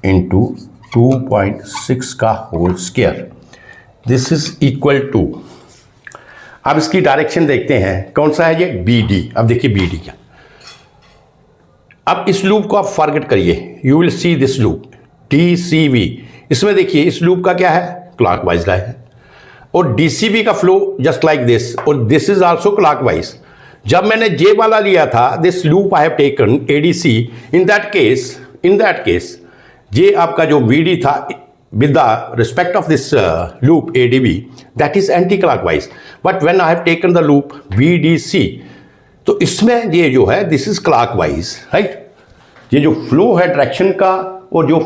× 2.6 का whole square, this is equal to, अब इसकी डायरेक्शन देखते हैं, कौन सा है ये, बी डी। अब देखिए बी डी क्या, अब इस लूप को आप फॉरगेट करिए, you will see this loop D C V. इसमें देखिए इस लूप का क्या है, क्लॉकवाइज रहा है, और डीसीबी का फ्लो जस्ट लाइक दिस, और दिस इज आल्सो क्लॉकवाइज। जब मैंने जे वाला लिया था, this loop I have taken ADC, in that case J आपका जो वीडी था with the respect of this loop ADB, that is anti-clockwise. But when I have taken the loop VDC, तो इसमें ये जो है दिस इज क्लॉकवाइज, राइट। ये जो फ्लो है डायरेक्शन का और जो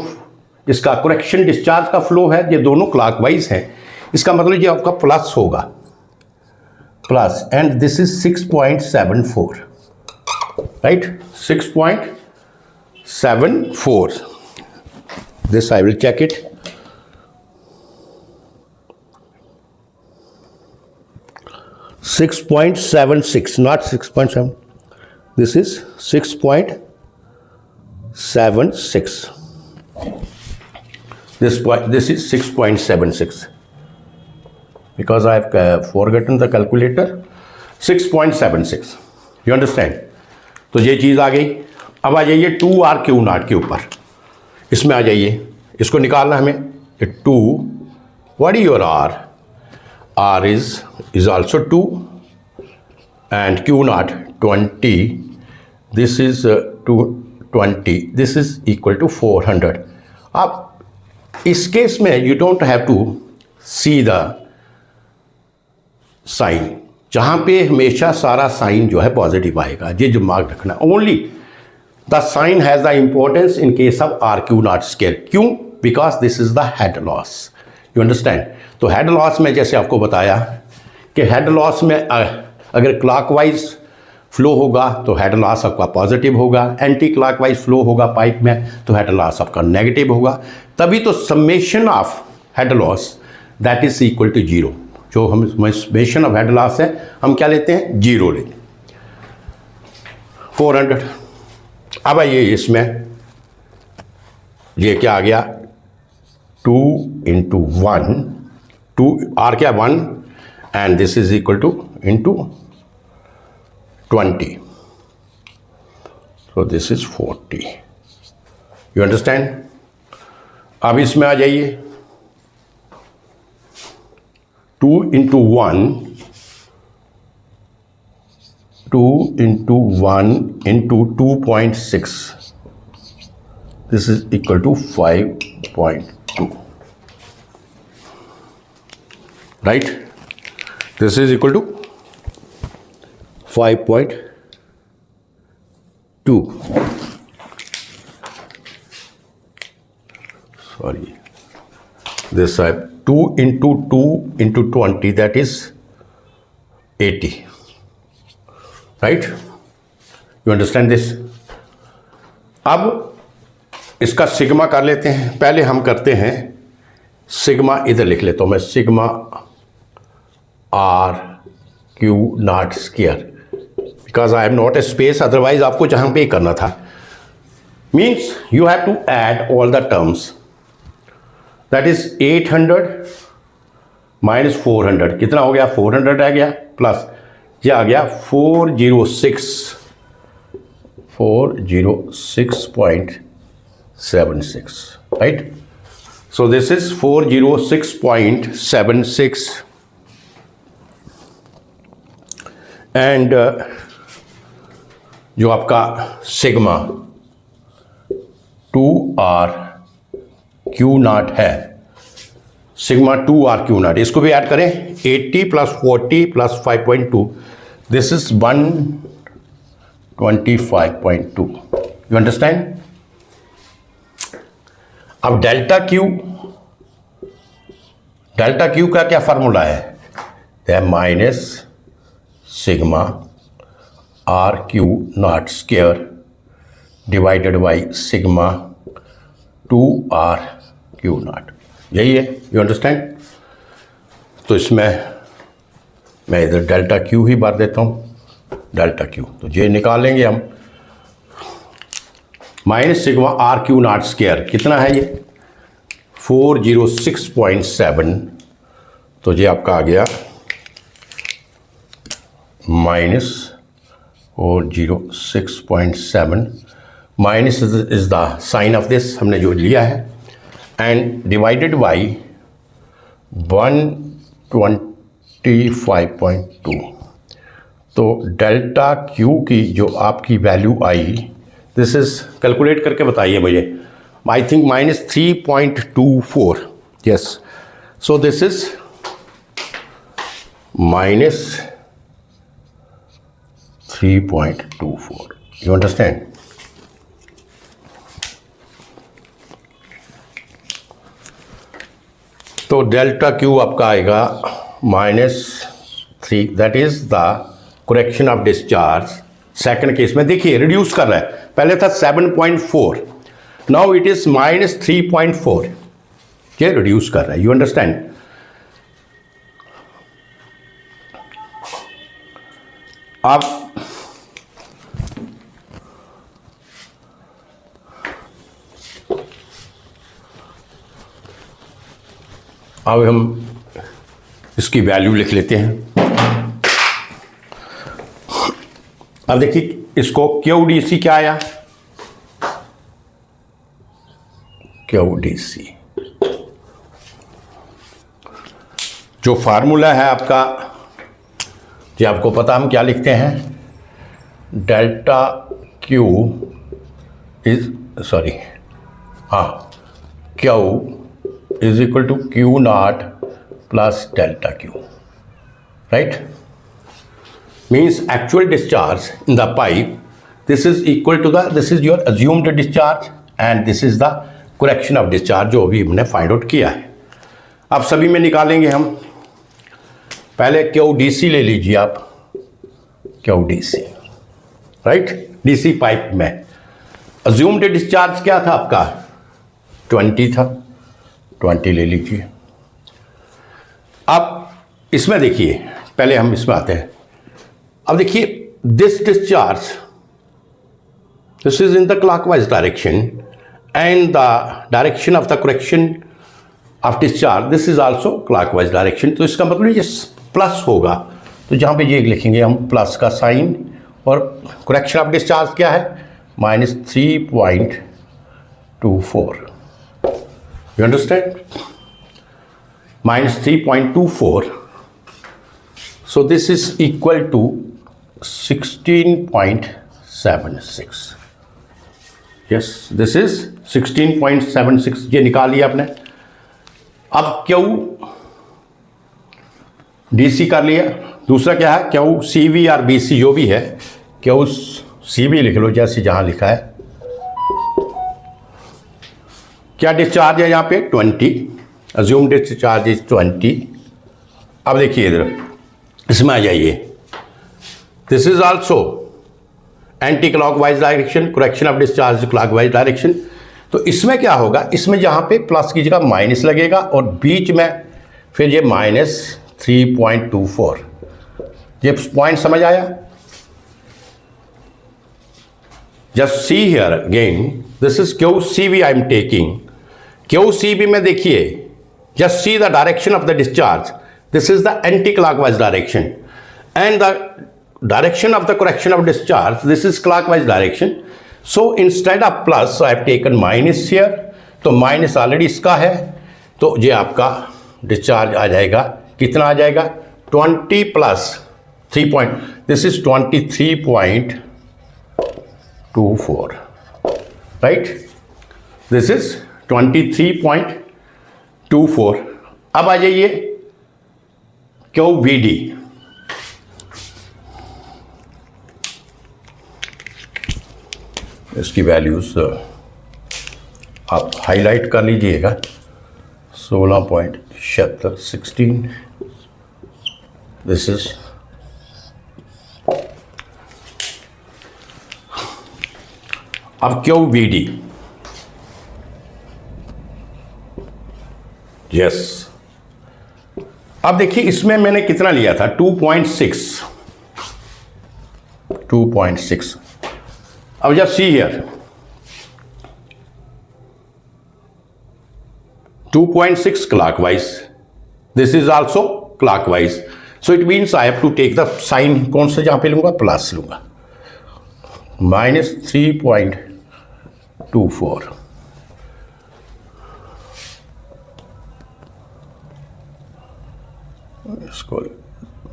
इसका करेक्शन डिस्चार्ज का फ्लो है, ये दोनों क्लॉकवाइज हैं। इसका मतलब ये आपका प्लस होगा, plus, and this is 6.74, right, 6.74. This I will check it. 6.76, not 6.7. This is 6.76. This is 6.76 because I have forgotten the calculator. 6.76. You understand? तो ये चीज़ आ गई। अब आ जाइए 2R/Q0 के ऊपर, इसमें आ जाइए, इसको निकालना हमें। 2, what is your R? R is also 2 and Q0 20. This is 220. This is equal to 400. अब इस केस में you don't have to see the sign, जहाँ पे हमेशा सारा साइन जो है पॉजिटिव आएगा, ये जो मार्क रखना। Only the sign has the importance in case of R/Q0 square. क्यों? Because this is the head loss. You understand? तो हेड लॉस में जैसे आपको बताया कि हेड लॉस में अगर क्लॉकवाइज फ्लो होगा तो हेड लॉस आपका पॉजिटिव होगा, एंटी क्लॉकवाइज फ्लो होगा पाइप में तो हेड लॉस आपका नेगेटिव होगा। तभी तो summation of head loss that is equal to 0। जो हम समेशन ऑफ हेड लॉस है हम क्या लेते हैं, 0 लेते हैं। 400। अब आइए इसमें ये क्या आ गया, 2 into 1, 2 R क्या 1 and this is equal to into 20. So this is 40. You understand? अब इसमें आ जाइए, 2 into 1, 2 into 1 into 2.6. This is equal to 5.2. Right? This is equal to 5.2. Sorry. This side 2 into 2 into 20, that is 80. Right? You understand this? अब इसका सिग्मा कर लेते हैं। पहले हम करते हैं सिग्मा, इधर लिख लेता हूं मैं, sigma R/Q0 square, because I have not a space, otherwise आपको जहां पे करना था। Means you have to add all the terms, that is 800 minus 400, कितना हो गया, 400 रह गया, प्लस ये आ गया 406.76, right. So this is 406.76 and जो आपका सिग्मा 2R/Q0 है, सिग्मा 2R/Q0, इसको भी ऐड करें, 80 plus 40 plus 5.2, this is 125.2। You understand? अब डेल्टा क्यू का क्या फार्मूला है, minus sigma R/Q0 square divided by sigma 2R/Q0, यही है। You understand? तो इसमें मैं इधर डेल्टा क्यू ही भर देता हूँ, डेल्टा क्यू, तो ये निकाल लेंगे हम, माइनस सिग्मा R/Q0 स्क्वायर कितना है ये, 406.7, तो ये आपका आ गया minus 406.7 minus is the sign of this, हमने जो लिया है, and divided by 125.2. तो डेल्टा क्यू की जो आपकी value I, this is, calculate करके बताइए मुझे, I think -3.24. Yes, so this is -3.24. You understand? तो डेल्टा क्यू आपका आएगा -3, that is the correction of discharge. Second case में देखिए रिड्यूस कर रहा है, पहले था 7.4, नाउ इट इज -3.4. ये रिड्यूस कर रहा है. You understand? अब हम इसकी वैल्यू लिख लेते हैं. अब देखिए इसको QDC क्या आया, QDC जो फार्मूला है आपका, जी आपको पता, हम क्या लिखते हैं, डेल्टा क्यू इज, सॉरी, हाँ, Q is equal to Q not plus delta Q, right? Means actual discharge in the pipe, this is equal to the, this is your assumed discharge and this is the correction of discharge जो अभी हमने फाइंड आउट किया है. अब सभी में निकालेंगे हम. पहले QDC ले लीजिए आप, QDC, राइट? DC पाइप में assumed discharge क्या था आपका, 20 था, 20 ले लीजिए. अब इसमें देखिए, पहले हम इसमें आते हैं. अब देखिए this discharge, this is in the clockwise direction and the direction of the correction of discharge, this is also clockwise direction. तो इसका मतलब ये प्लस होगा, तो जहाँ पे ये लिखेंगे हम प्लस का साइन, और करेक्शन ऑफ डिस्चार्ज क्या है, -3.24. You understand? -3.24. So this is equal to 16.76. Yes, this is 16.76. ये निकाल लिया आपने. अब क्यू DC कर लिया. दूसरा क्या है, क्यू CV और BC जो भी है, क्यू CV लिख लो जैसे जहाँ लिखा है. क्या डिस्चार्ज है यहाँ पे, 20. Assume discharge is 20. अब देखिए इधर इसमें आ जाइए, this is also anti clockwise direction, correction of discharge clockwise direction. तो इसमें क्या होगा, इसमें जहाँ पे प्लस की जगह माइनस लगेगा और बीच में फिर ये -3.24. ये पॉइंट समझ आया? Just see here again, this is QCV I am taking. QCV में देखिए, just see the direction of the discharge. This is the anti-clockwise direction, and the direction of the correction of discharge, this is clockwise direction. So instead of plus, I have taken minus here. तो minus already इसका है, तो ये आपका discharge आ जाएगा, कितना आ जाएगा, 20 plus 3 point, this is 23.24, right? This is 23.24. अब आ जाइए QVD. इसकी वैल्यूज आप हाईलाइट कर लीजिएगा. 16.76, 16. दिस इज अब QVD. यस, अब देखिए इसमें मैंने कितना लिया था, 2.6. अब just see here, 2.6 clockwise, this is also clockwise. So it means I have to take the sign कौन सा जहाँ पे लूँगा, प्लस लूँगा, -3.24 इसको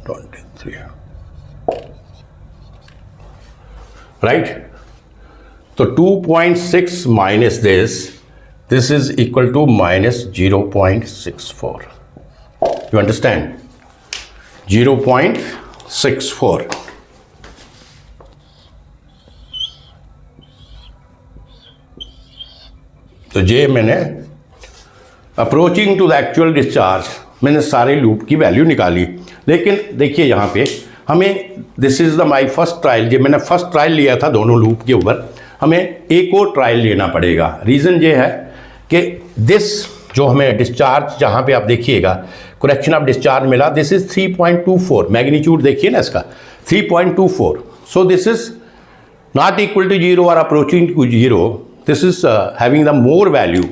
23 राइट। तो 2.6 minus this is equal to -0.64। You understand, 0.64। तो ये मैंने approaching to the actual discharge मैंने सारे लूप की वैल्यू निकाली। लेकिन देखिए यहाँ पे हमें this is the my first trial, ये मैंने फर्स्ट ट्रायल लिया था दोनों लूप के ऊपर, हमें एक और ट्रायल लेना पड़ेगा। रीज़न ये है कि दिस जो हमें डिस्चार्ज जहाँ पे आप देखिएगा करेक्शन ऑफ डिस्चार्ज मिला, दिस इज़ 3.24, मैग्नीट्यूड देखिए ना इसका 3.24। So this is not equal to 0 और approaching to 0, this is having the more value,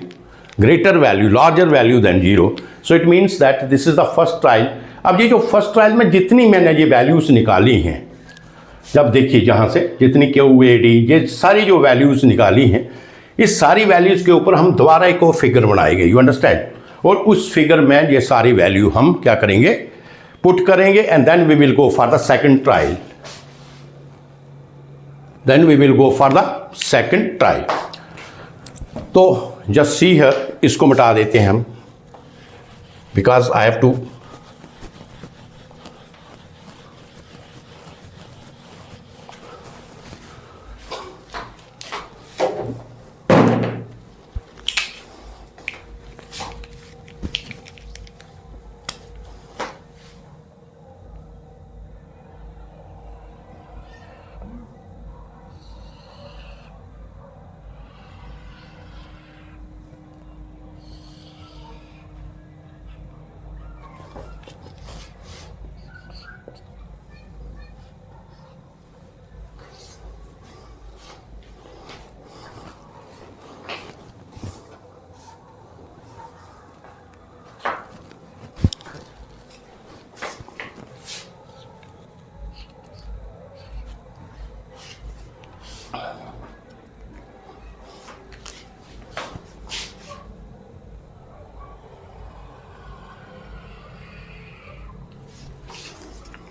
greater value, larger value than 0. So it means that this is the first trial. अब ये जो फर्स्ट ट्रायल में जितनी मैंने ये वैल्यूज़ निकाली हैं, जब देखिए जहाँ से जितनी QAD ये सारी जो वैल्यूज़ निकाली हैं, इस सारी वैल्यूज़ के ऊपर हम दोबारा एक और फिगर बनाएंगे, यू अंडरस्टैंड। और उस फिगर में ये सारी वैल्यू हम क्या करेंगे, पुट करेंगे, and then we will go for the second trial. Then we will go for the second trial. तो जस्ट सी हियर, इसको मिटा देते हैं हम, because I have to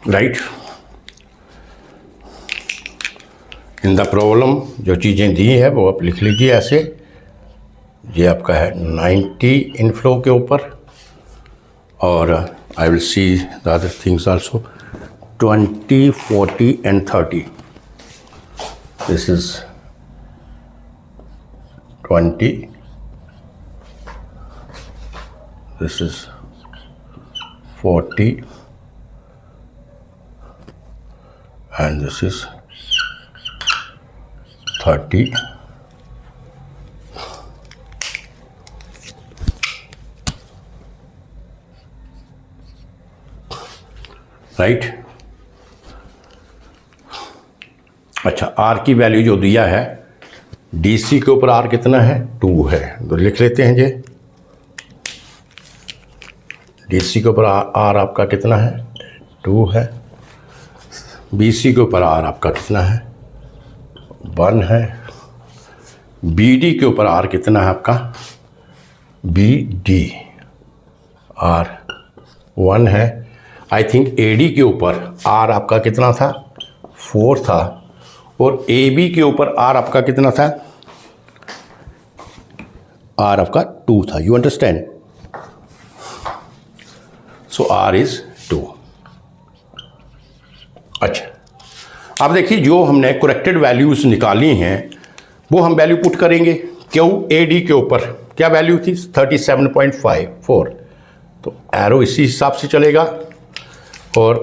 write. In the problem जो चीज़ें दी है वो आप लिख लीजिए ऐसे। ये आपका है 90 इनफ्लो के ऊपर, और I will see the other things also 20, 40 and 30. This is 20, this is 40 and this is 30. Right. अच्छा, आर की वैल्यू जो दिया है, डीसी के ऊपर आर कितना है, 2 है, तो लिख लेते हैं ये डीसी के ऊपर आर आपका कितना है, 2 है। बीसी के ऊपर आर आपका कितना है, 1 है। बीडी के ऊपर आर कितना है आपका, बीडी आर 1 है। आई थिंक एडी के ऊपर आर आपका कितना था, 4 था, और एबी के ऊपर आर आपका कितना था, आर आपका 2 था। You understand, so R is 2। अच्छा, अब देखिए जो हमने करेक्टेड वैल्यूज़ निकाली हैं वो हम वैल्यू पुट करेंगे। QAD के ऊपर क्या वैल्यू थी, 37.54, तो एरो इसी हिसाब से चलेगा, और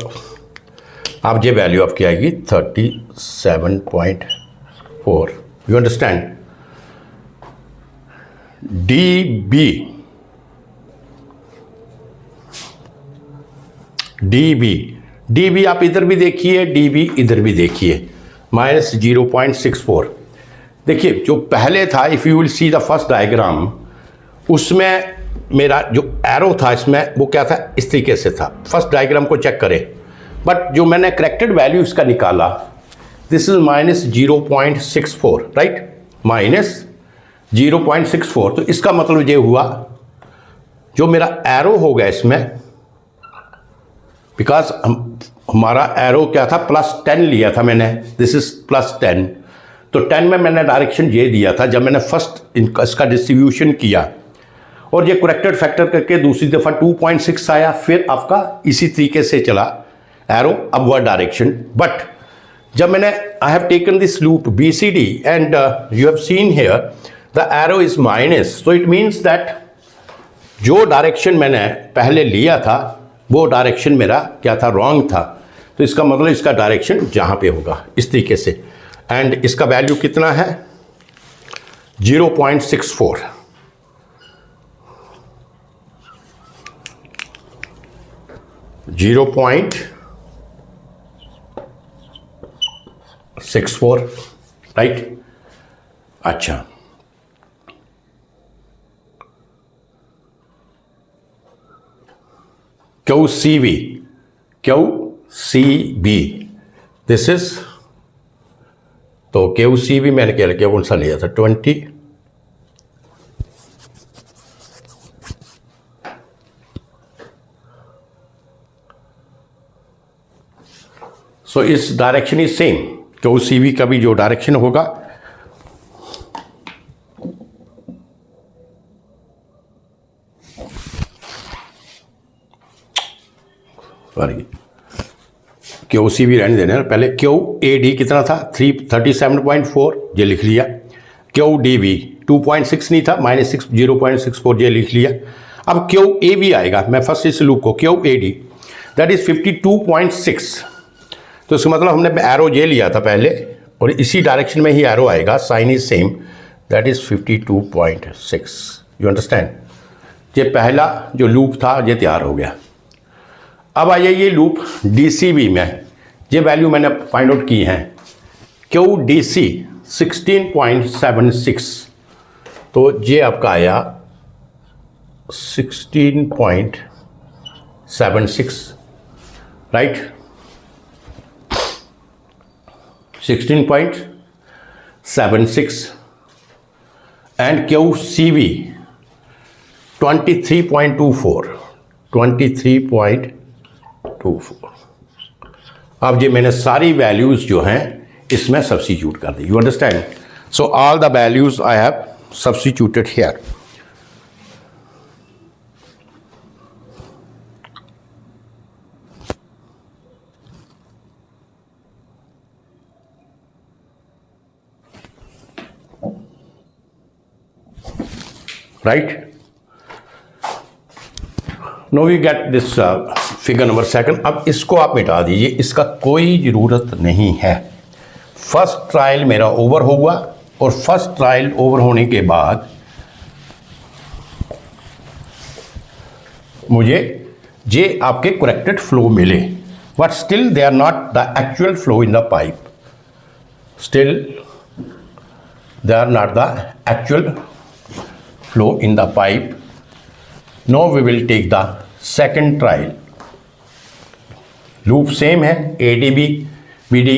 अब ये वैल्यू आपकी आएगी 37.4। You understand. DB आप इधर भी देखिए, DB इधर भी देखिए, -0.64। देखिए जो पहले था, if you will see the first diagram, उसमें मेरा जो एरो था इसमें वो क्या था, इस तरीके से था। फर्स्ट डायग्राम को चेक करें, बट जो मैंने करेक्टेड वैल्यू इसका निकाला, दिस इज -0.64, राइट, -0.64। तो इसका मतलब ये हुआ जो मेरा एरो हो गया इसमें, बिकॉज हमारा एरो क्या था, +10 लिया था मैंने, दिस इज +10। तो 10 में मैंने डायरेक्शन ये दिया था जब मैंने फर्स्ट इसका डिस्ट्रीब्यूशन किया, और ये करेक्टेड फैक्टर करके दूसरी दफ़ा 2.6 आया, फिर आपका इसी तरीके से चला एरो अपवर्ड डायरेक्शन। बट जब मैंने आई have taken this loop BCD and you have seen here the arrow is minus, so it means that जो डायरेक्शन मैंने पहले लिया था वो डायरेक्शन मेरा क्या था, रॉन्ग था। तो इसका मतलब इसका डायरेक्शन जहाँ पे होगा इस तरीके से, एंड इसका वैल्यू कितना है, 0.64। राइट। अच्छा, QCB दिस इज, तो QCB मैंने क्या कौन सा लिया था, 20। सो इस डायरेक्शन इज सेम, QCB का भी जो डायरेक्शन होगा QCB रहने देना, पहले QAD कितना था, 37.4, ये लिख लिया। QDB 2.6 नहीं था, -6 0.64, ये लिख लिया। अब QAB आएगा, मैं फर्स्ट इस लूप को QAD दैट इज 52.6। तो इसका मतलब हमने एरो ये लिया था पहले, और इसी डायरेक्शन में ही एरो आएगा, sign is same, that is 52.6। You understand, ये पहला जो लूप था ये तैयार हो गया। अब आइए ये लूप DCB में, ये वैल्यू मैंने फाइंड आउट की है, QDC 16.76, तो ये आपका आया 16.76, राइट, 16.76, एंड QCB 23.24। अब ये मैंने सारी वैल्यूज जो हैं इसमें सब्स्टिट्यूट कर दी, you understand. So all the values I have substituted here. Right, no we get this figure number 2। अब इसको आप मिटा दीजिए, इसका कोई ज़रूरत नहीं है। फर्स्ट ट्रायल मेरा ओवर होगा, और फर्स्ट ट्रायल ओवर होने के बाद मुझे ये आपके करेक्टेड फ्लो मिले, but still they are not the actual flow in the pipe, still they are not the actual flow in the pipe. Now we will take the second trial. Loop same है, ADB, BD,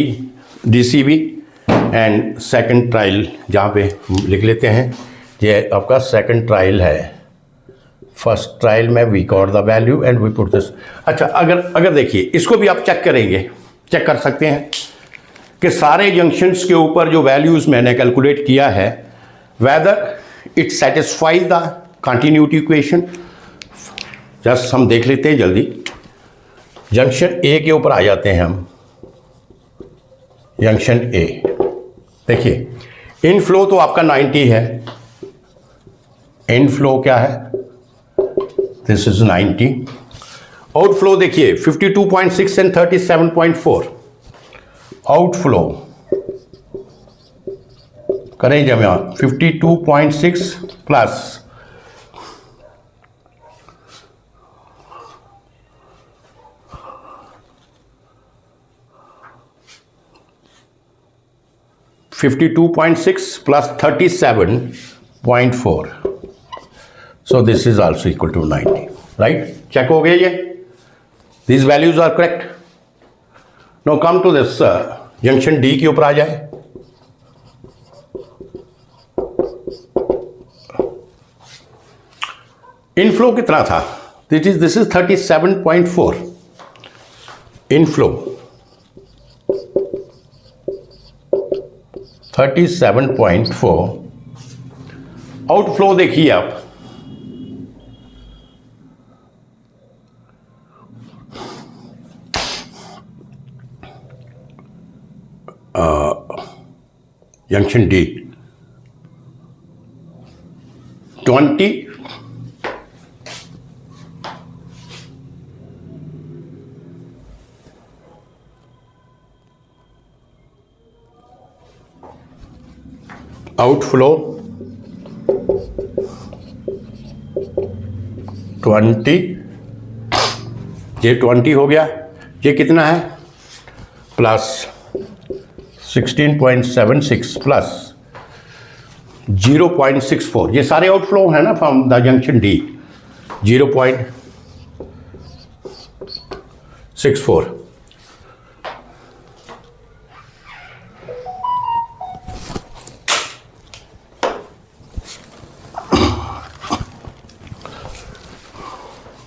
DCB, and second trial जहाँ पे लिख लेते हैं, ये आपका second trial है। फर्स्ट ट्रायल में we got the value and we put this। अच्छा, अगर देखिए इसको भी आप चेक करेंगे, चेक कर सकते हैं कि सारे जंक्शंस के ऊपर जो वैल्यूज़ मैंने कैलकुलेट किया है, whether it satisfy the continuity equation. Just हम देख लेते हैं जल्दी, जंक्शन ए के ऊपर आ जाते हैं हम। जंक्शन ए देखिए, इनफ्लो तो आपका 90 है, इनफ्लो क्या है, दिस इज 90। आउटफ्लो देखिए 52.6 एंड 37.4। आउटफ्लो करें जब यहाँ 52.6 plus 52.6 plus 37.4, So this is also equal to 90, right? Check हो गया ये? These values are correct. Now come to this junction D के ऊपर आ जाए. Inflow कितना था? This is 37.4. Inflow 37.4. आउटफ्लो देखिए आप, जंक्शन डी 20, आउटफ्लो 20, ये 20 हो गया. ये कितना है? Plus 16.76 plus 0.64. ये सारे आउटफ्लो है ना from the junction D. 0.64.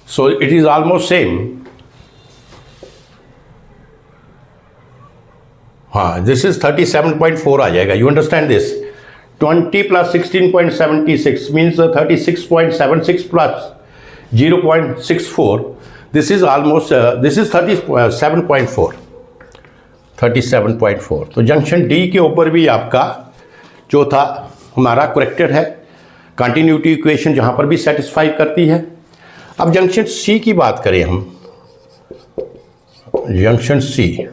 So it is almost same. हाँ, this is 37.4 आ जाएगा. You understand this? 20 plus 16.76 means 36.76 plus 0.64. This is almost this is 37.4. 37.4. तो जंक्शन डी के ऊपर भी आपका जो था हमारा करेक्टेड है. कंटिन्यूटी इक्वेशन जहाँ पर भी सेटिस्फाई करती है. अब जंक्शन सी की बात करें हम. जंक्शन सी,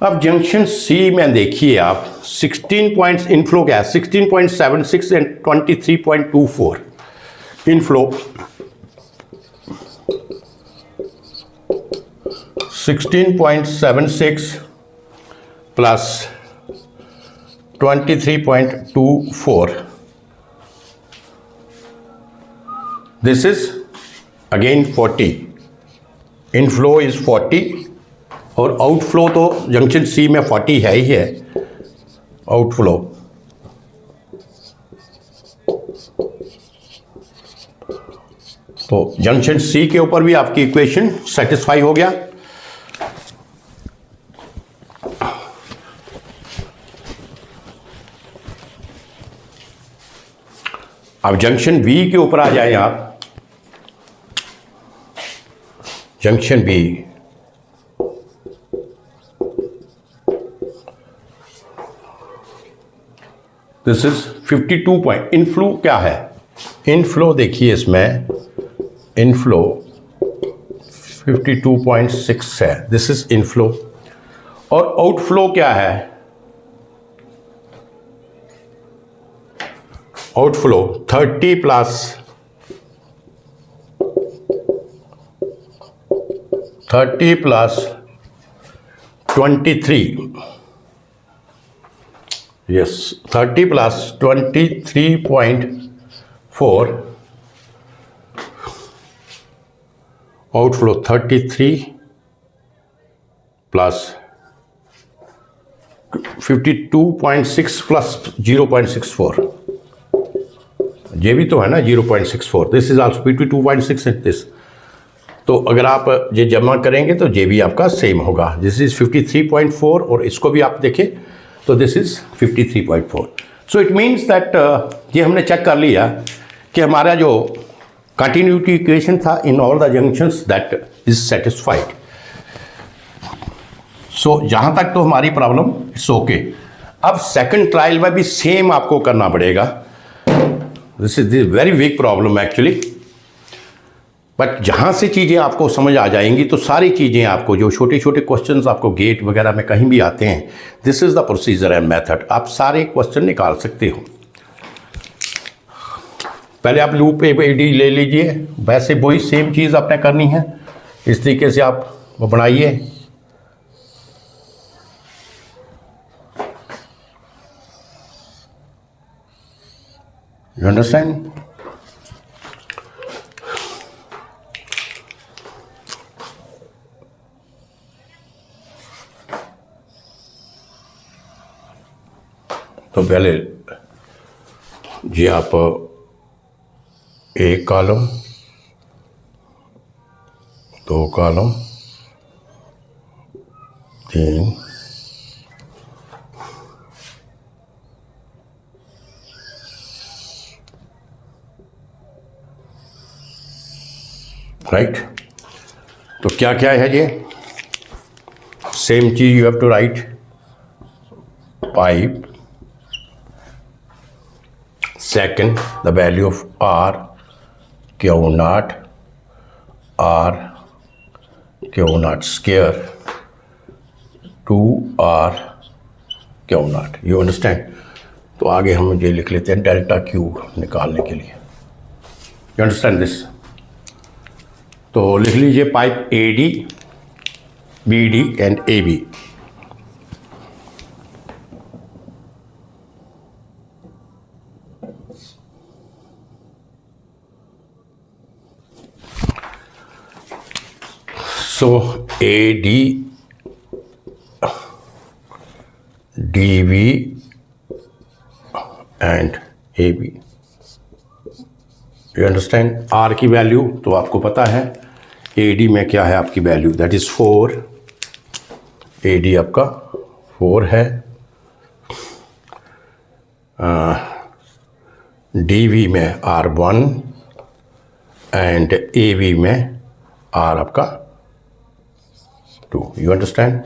अब जंक्शन सी में देखिए आप 16 पॉइंट्स इनफ्लो क्या है? 16.76 and 23.24 inflow. 16.76 plus 23.24. This is again 40. Inflow is 40 और आउटफ्लो तो जंक्शन सी में 40 है ही है. आउटफ्लो तो जंक्शन सी के ऊपर भी आपकी इक्वेशन सेटिस्फाई हो गया. अब जंक्शन बी के ऊपर आ जाए आप. Junction B, this is 52 point. Inflow क्या है? इनफ्लो देखिए इसमें इनफ्लो 52.6 है. This is inflow. और आउटफ्लो क्या है? Outflow 30 plus 23. Yes, 30 plus 23.4. Outflow 33 plus 52.6 plus 0.64. ये भी तो है ना 0.64. This is also 52.6 and this. तो अगर आप ये जमा करेंगे तो ये भी आपका सेम होगा. दिस इज 53.4 और इसको भी आप देखें तो this is 53.4. So it means that ये हमने चेक कर लिया कि हमारा जो कंटिन्यूटी इक्वेशन था in all the junctions that is satisfied. So जहाँ तक तो हमारी प्रॉब्लम इट्स ओके. अब सेकंड ट्रायल में भी सेम आपको करना पड़ेगा. This is very weak problem actually. But जहाँ से चीज़ें आपको समझ आ जाएंगी तो सारी चीज़ें आपको जो छोटे छोटे क्वेश्चंस आपको गेट वगैरह में कहीं भी आते हैं, this is the procedure and method. आप सारे क्वेश्चन निकाल सकते हो. पहले आप लूप एडी ले लीजिए. वैसे वही सेम चीज़ आपने करनी है. इस तरीके से आप वो बनाइए. You understand? तो पहले जी आप एक कॉलम, दो कॉलम, तीन, राइट। तो क्या क्या है ये? सेम चीज you have to write pipe, second the value of R Q naught, R Q naught square, 2R Q naught. You understand? तो आगे हम ये लिख लेते हैं डेल्टा Q निकालने के लिए. You understand this? तो लिख लीजिए pipe AD, BD and AB. So AD, DB and AB. You understand? R की वैल्यू तो आपको पता है, AD में क्या है आपकी वैल्यू, दैट इज 4. AD आपका 4 है. DB में R1 एंड AB में R आपका 2. You understand?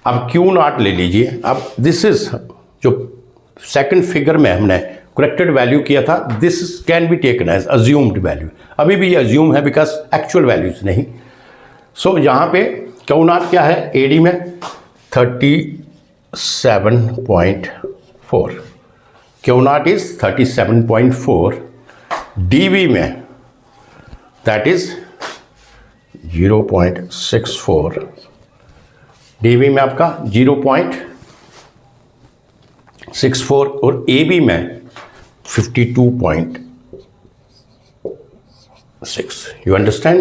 अब Q नॉट ले लीजिए. अब दिस इज जो सेकंड फिगर में हमने करेक्टेड वैल्यू किया था, this can be taken as assumed value. अभी भी ये अज्यूम है बिकॉज एक्चुअल वैल्यूज नहीं. सो यहाँ पे Q नॉट क्या है AD में 37.4. Q naught is 37.4. DB में दैट इज 0.64. DB में आपका 0.64 और AB में 52.6. You understand?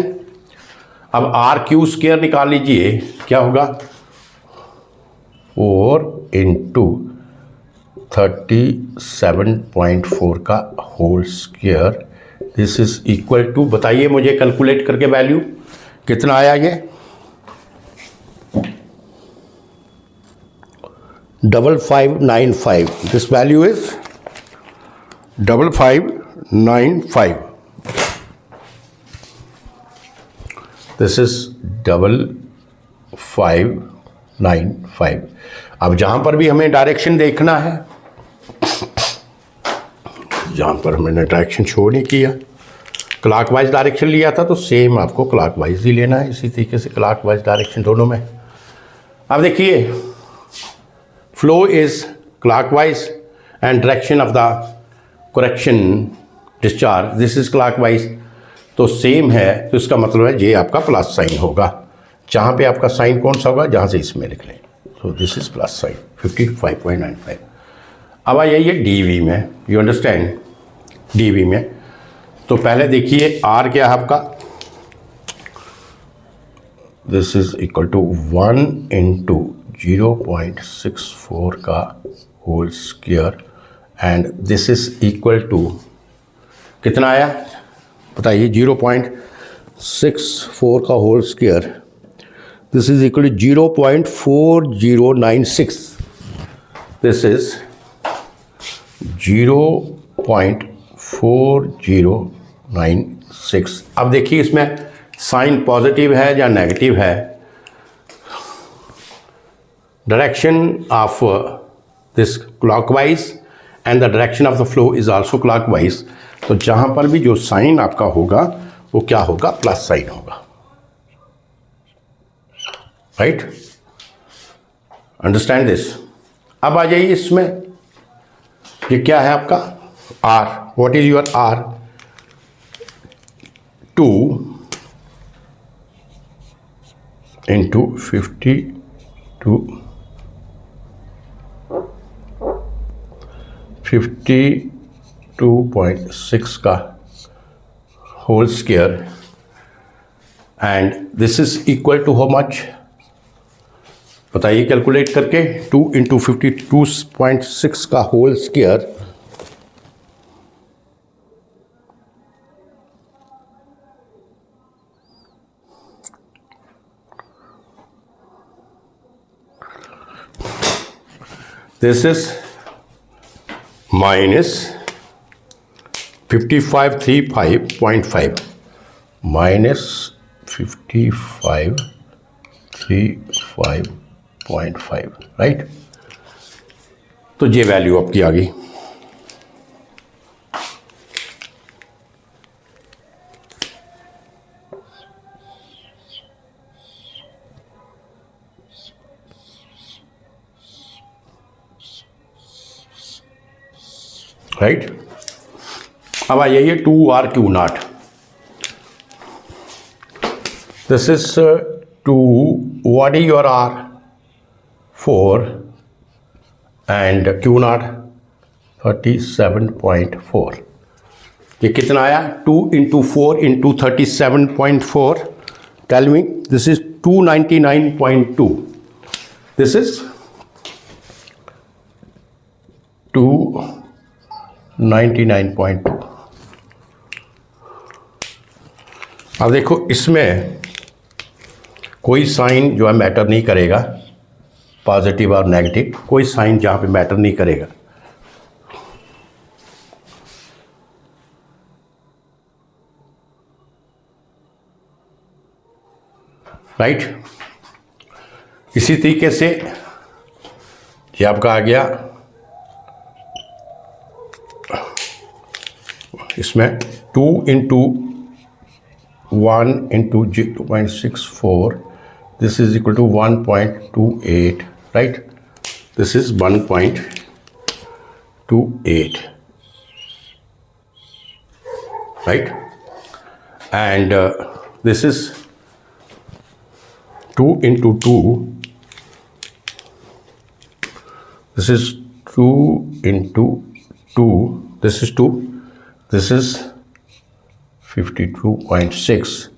अब RQ स्क्वायर निकाल लीजिए, क्या होगा 4 इंटू 37.4 का whole square. This is equal to, बताइए मुझे कैलकुलेट करके वैल्यू कितना आया ये? 5595. This value is 5595. This is 5595. अब जहां पर भी हमें डायरेक्शन देखना है, जहां पर मैंने डायरेक्शन शो नहीं किया, क्लॉकवाइज डायरेक्शन लिया था तो सेम आपको क्लॉकवाइज ही लेना है. इसी तरीके से क्लॉकवाइज डायरेक्शन दोनों में. अब देखिए flow is clockwise and direction of the correction discharge this is clockwise. तो सेम है, तो इसका मतलब है ये आपका प्लस साइन होगा. जहाँ पे आपका साइन कौन सा होगा, जहाँ से इसमें लिख लें. तो दिस इज प्लस साइन 55.95. अब आइए ये DV में. You understand? DV में तो पहले देखिए R क्या है आपका, this is equal to 1 into 0.64 का whole square and this is equal to कितना आया बताइए, 0.64 का whole square. This is equal to 0.4096. This is 0.4096. अब देखिए इसमें साइन पॉजिटिव है या नेगेटिव है. Direction of this clockwise and the direction of the flow is also clockwise. तो जहां पर भी जो साइन आपका होगा वो क्या होगा, प्लस साइन होगा. राइट? Understand this. अब आ जाइए इसमें, ये क्या है आपका R. What is your R? 2 into 52 2.6 का whole square and this is equal to how much, बताइए कैलकुलेट करके। 2 इंटू 52.6 का whole square this is minus 5535.5 minus 5535.5, right. तो ये वैल्यू आपकी आ गई। राइट, अब आइए ये 2r/Q0, this is 2, what is your r? 4 and Q0 37.4। ये कितना आया? 2 into 4 into 37.4, tell me, this is 299.2, this is 299.2। अब देखो इसमें कोई साइन जो है मैटर नहीं करेगा, पॉजिटिव और नेगेटिव, कोई साइन जहाँ पे मैटर नहीं करेगा। राइट, इसी तरीके से ये आपका आ गया, इसमें 2 into 1 into 0.64, this is equal to 1.28, right? This is 1.28, right? And this is 2 into 2, this is 2 into 2, this is 2, this is 52.6,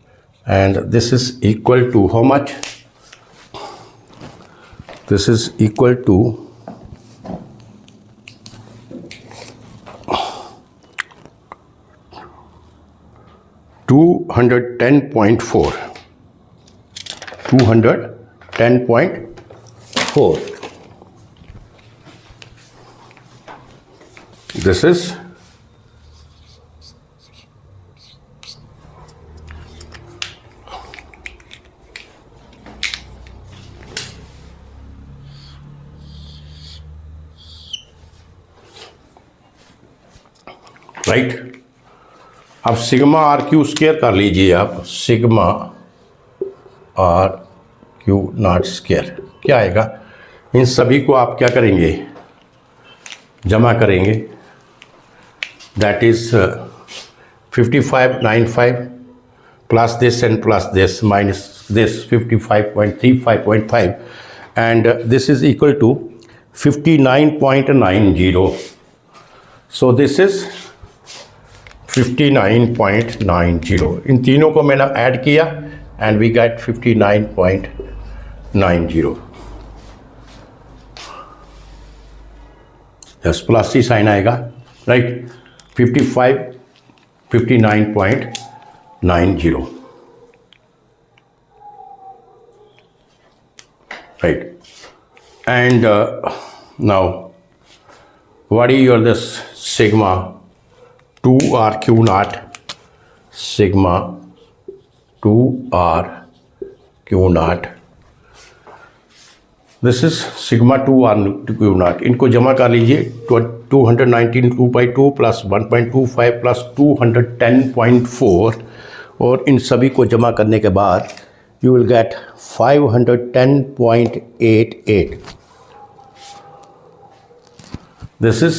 and this is equal to how much? This is equal to 210.4. 210.4. This is right. अब सिग्मा आर क्यू स्क्वायर कर लीजिए आप, sigma R Q not square क्या आएगा? इन सभी को आप क्या करेंगे? जमा करेंगे, that is 5595 plus this and plus this minus this 55.35.5 and this is equal to 59.90। So this is 59.90। इन तीनों को मैंने ऐड किया and we get 59.90। Yes, plus ही साइन आएगा, right. 59.90, right. And now what is your this sigma 2r/Q0, sigma 2r/Q0, this is sigma 2r/Q0। इनको जमा कर लीजिए, 219.2 प्लस 1.25 प्लस 210.4, और इन सभी को जमा करने के बाद you will get 510.88। This is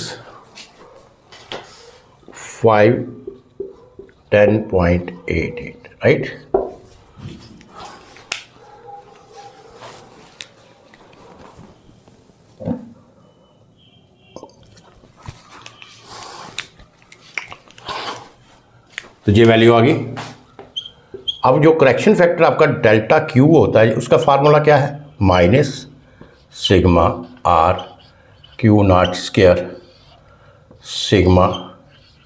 510.88, right? तो ये वैल्यू आ गई। अब जो करेक्शन फैक्टर आपका डेल्टा क्यू होता है उसका फार्मूला क्या है, minus sigma R Q not square sigma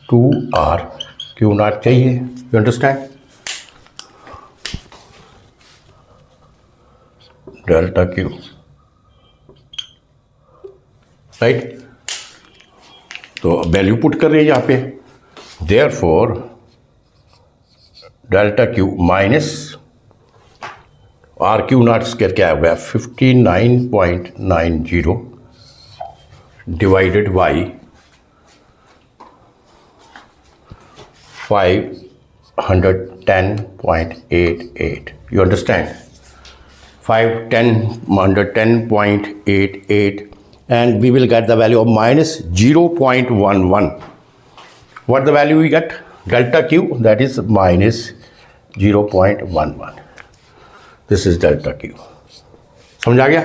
2r Q naught चाहिए। You understand, delta Q, right. तो वैल्यू पुट कर रही है यहाँ पे, therefore delta Q minus R Q not square क्या हो गया 59.90 divided by 510.88। You understand? 110.88, and we will get the value of minus 0.11. What the value we get? Delta Q, that is minus 0.11. This is delta Q. समझ आ गया?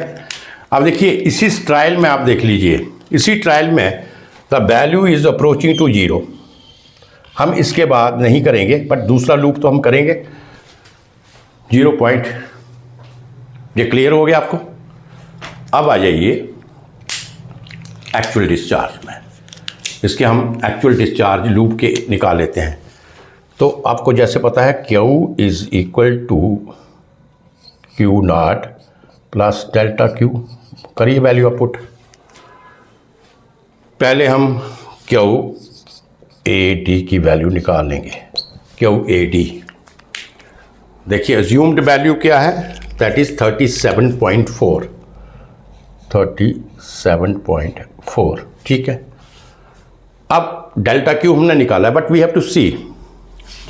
अब देखिए इसी ट्रायल में आप देख लीजिए, इसी ट्रायल में the value is approaching to 0। हम इसके बाद नहीं करेंगे, बट दूसरा लूप तो हम करेंगे 0 पॉइंट। ये क्लियर हो गया आपको? अब आ जाइए एक्चुअल डिस्चार्ज में, इसके हम एक्चुअल डिस्चार्ज लूप के निकाल लेते हैं। तो आपको जैसे पता है Q is equal to Q not plus delta Q. करिए वैल्यू आप पुट। पहले हम क्यू ए डी की वैल्यू निकाल लेंगे। क्यू ए डी देखिए अज्यूम्ड वैल्यू क्या है, दैट इज 37.4। 37.4, ठीक है। अब डेल्टा क्यू हमने निकाला है, but we have to see,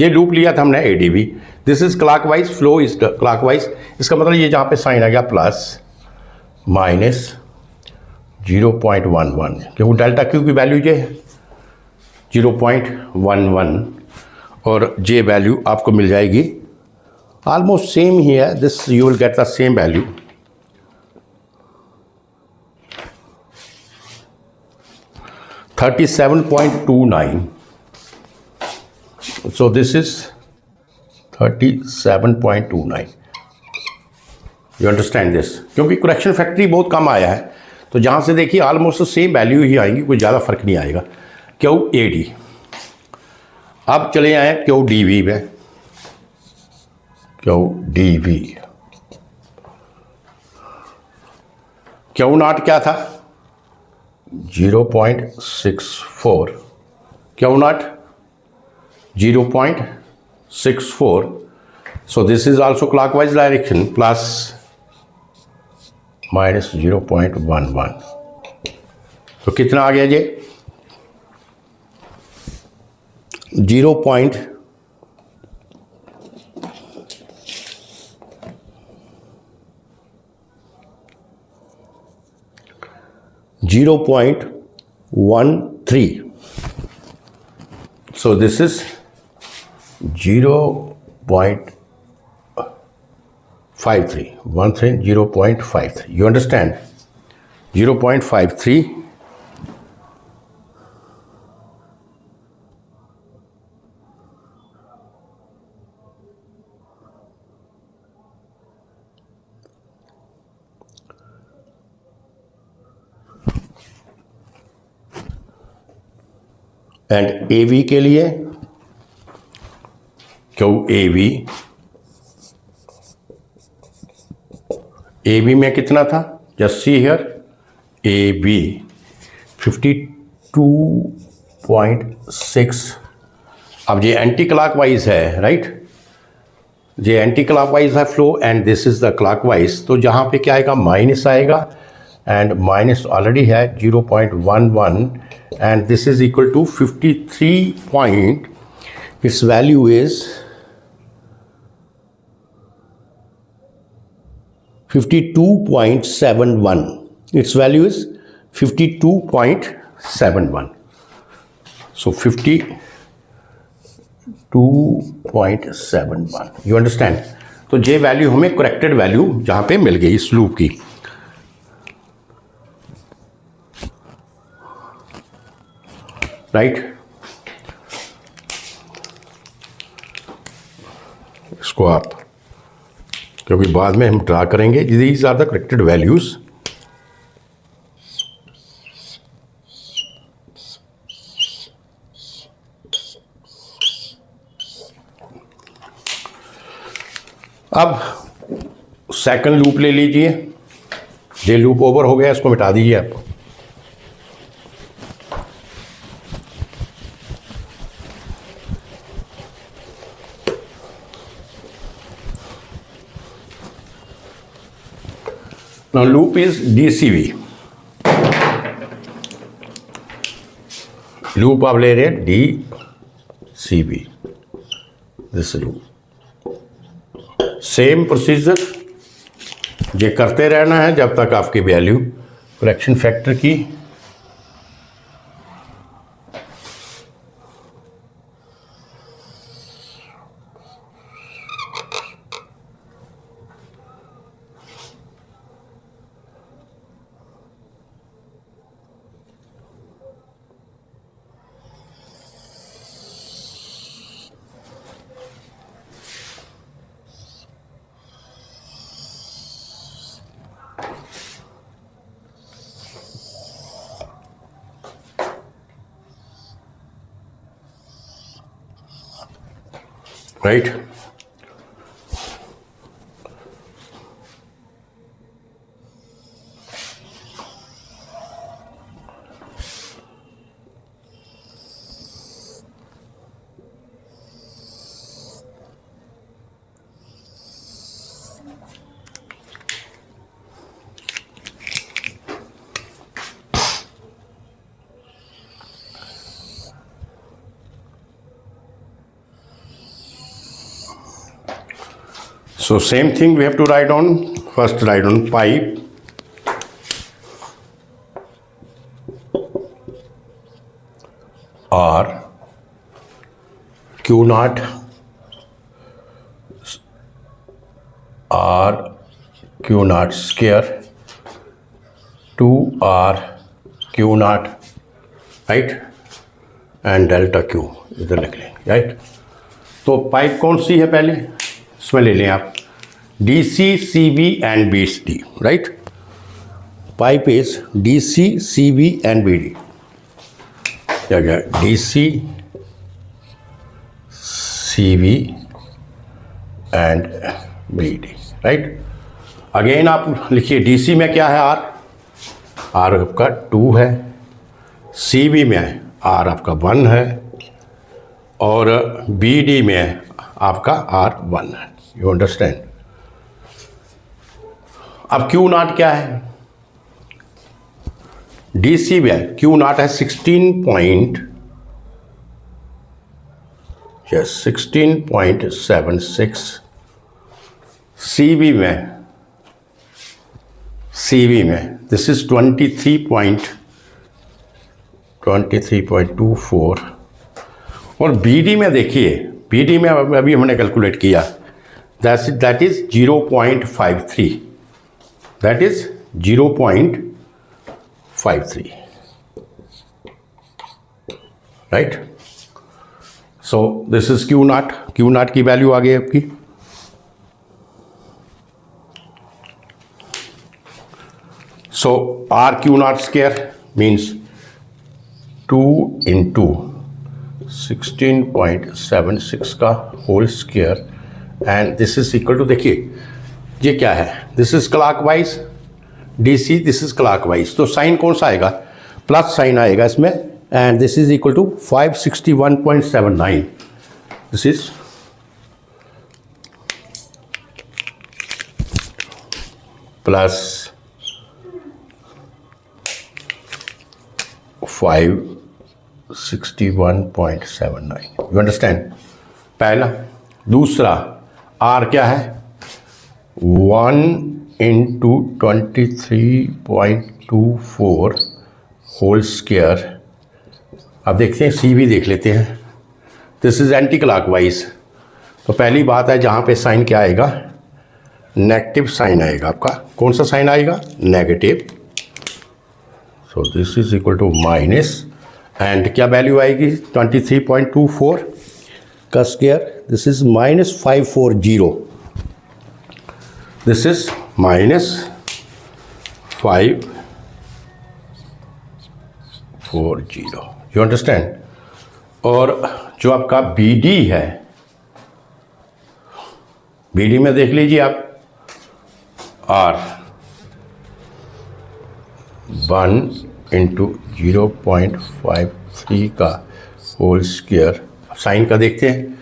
ये लूप लिया था हमने A D B, this is clockwise, flow is clockwise. इसका मतलब ये जहाँ पे साइन आ गया प्लस माइनस 0.11, क्योंकि डेल्टा क्यू की वैल्यू ये 0.11 और जे वैल्यू आपको मिल जाएगी ऑलमोस्ट सेम ही है, this you will get the same value. $37.29, so this is 37.29। You understand this, क्योंकि करेक्शन फैक्टर बहुत कम आया है, तो जहाँ से देखिए ऑलमोस्ट सेम वैल्यू ही आएंगी, कोई ज़्यादा फर्क नहीं आएगा। Q A D. अब चले आए क्यू डी वी में। Q D V, Q naught क्या था 0.64, Q naught 0.64, so this is also clockwise direction plus minus 0.11। तो कितना आ गया ये 0.13। So this is 0.53, 0.53। You understand? 0.53 and A V के लिए क्यू ए वी में कितना था, just see here, A B 52.6। अब ये एंटी क्लॉकवाइज है, राइट, ये एंटी क्लॉकवाइज है flow and this is the clockwise, तो जहाँ पे क्या आएगा माइनस आएगा, एंड माइनस ऑलरेडी है 0.11 and this is equal to 53 point, its value is 52.71, its value is 52.71, so 52.71। you understand? तो ये वैल्यू हमें करेक्टेड वैल्यू जहाँ पे मिल गई इस लूप की। राइट, इसको आप, क्योंकि बाद में हम ड्रा करेंगे। These are the corrected values. अब सेकंड लूप ले लीजिए। ये लूप ओवर हो गया, इसको मिटा दीजिए आप। Now loop is DCV। Loop आप ले रहे हैं DCV, this loop. Same procedure ये करते रहना है जब तक आपकी वैल्यू करेक्शन फैक्टर की right? So same thing we have to write on, first write on pipe R Q naught R Q naught square 2R Q naught, right? And delta Q इधर लिख लें, राइट? तो पाइप कौन सी है पहले इसमें ले लें आप, DC, CB and BD, right? Pipe is DC, CB and BD। क्या क्या? DC, CB and BD, right? Again आप लिखिए DC में क्या है, R आपका 2 है, CB में R आपका 1 है और BD में आपका R 1 है। You understand? अब Q नॉट क्या है? DC में Q नॉट है 16.76। CB में दिस इज 23.24 और BD में देखिए, BD में अभी हमने कैलकुलेट किया, that is 0.53, that is 0.53, right? So this is Q naught की वैल्यू आ गई आपकी। So R Q naught square means 2 into 16.76 का whole square and this is equal to, देखिए ये क्या है, this is clockwise DC, this is clockwise, तो साइन कौन सा आएगा? प्लस साइन आएगा इसमें and this is equal to 561.79। This is plus 561.79। You understand? पहला। दूसरा R क्या है? 1 into 23.24 होल स्क्वायर। अब देखते हैं CB देख लेते हैं। दिस इज एंटी क्लॉकवाइज, तो पहली बात है जहाँ पे साइन क्या आएगा? नेगेटिव साइन आएगा आपका। कौन सा साइन आएगा? Negative. So this is equal to minus and क्या वैल्यू आएगी? 23.24 का square, this is -540, this is -540, you understand. और जो आपका BD है, BD में देख लीजिए आप, R 1 × 0.53 का होल स्क्वायर। साइन का देखते हैं,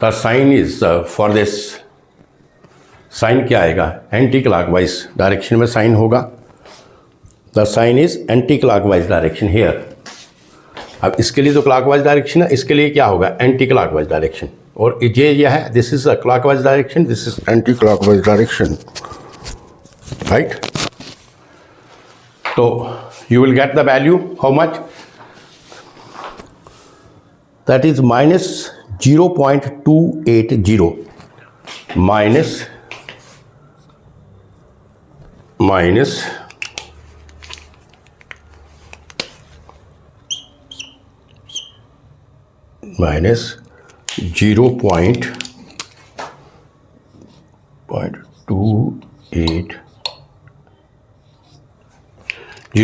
the sign is for this, sign क्या आएगा, एंटी क्लॉकवाइज डायरेक्शन में साइन होगा। The sign is anti clockwise direction here. अब इसके लिए तो क्लॉकवाइज डायरेक्शन है, इसके लिए क्या होगा, एंटी क्लॉकवाइज डायरेक्शन। और ये यह है, this is a clockwise direction, this is anti clockwise direction, right. तो you will get the value, how much? That is -0.280, minus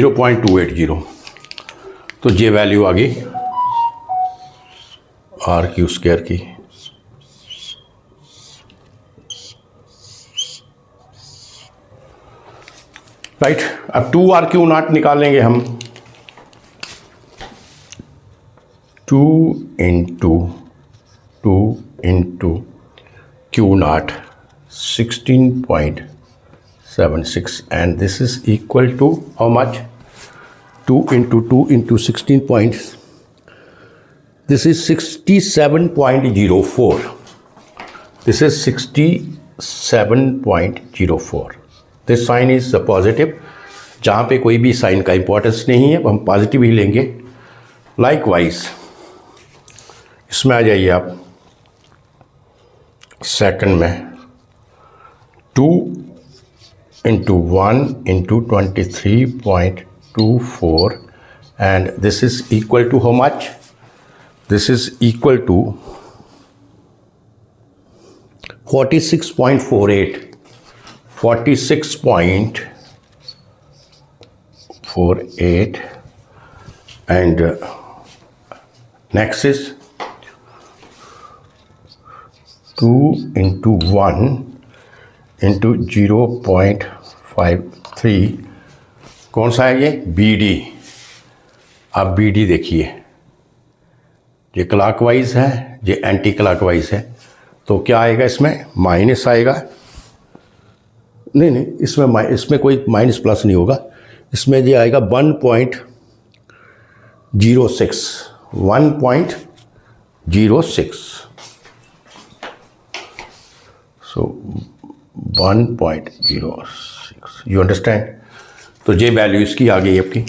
.280, तो ये वैल्यू आ गई R³ की। राइट, अब 2R³ निकालेंगे हम। 2 × Q0 16.76, and this is equal to how much? 2 × 16 this is 67.04, this is 67.04। this sign is positive, जहाँ पे कोई भी साइन का इंपॉर्टेंस नहीं है हम पॉजिटिव ही लेंगे। लाइकवाइज इसमें आ जाइए आप सेकंड में, 2 × 1 × 23.24, and this is equal to how much? This is equal to 46.48, 46.48, and next is 2 × 1 × 0.53, कौन सा है ये? BD। आप BD देखिए, ये क्लॉकवाइज है, ये एंटी क्लॉकवाइज है, तो क्या आएगा इसमें? माइनस आएगा। नहीं, इसमें कोई माइनस प्लस नहीं होगा, इसमें ये आएगा 1.06, 1.06, so 1.06, यू अंडरस्टैंड। तो ये वैल्यू इसकी आ गई आपकी।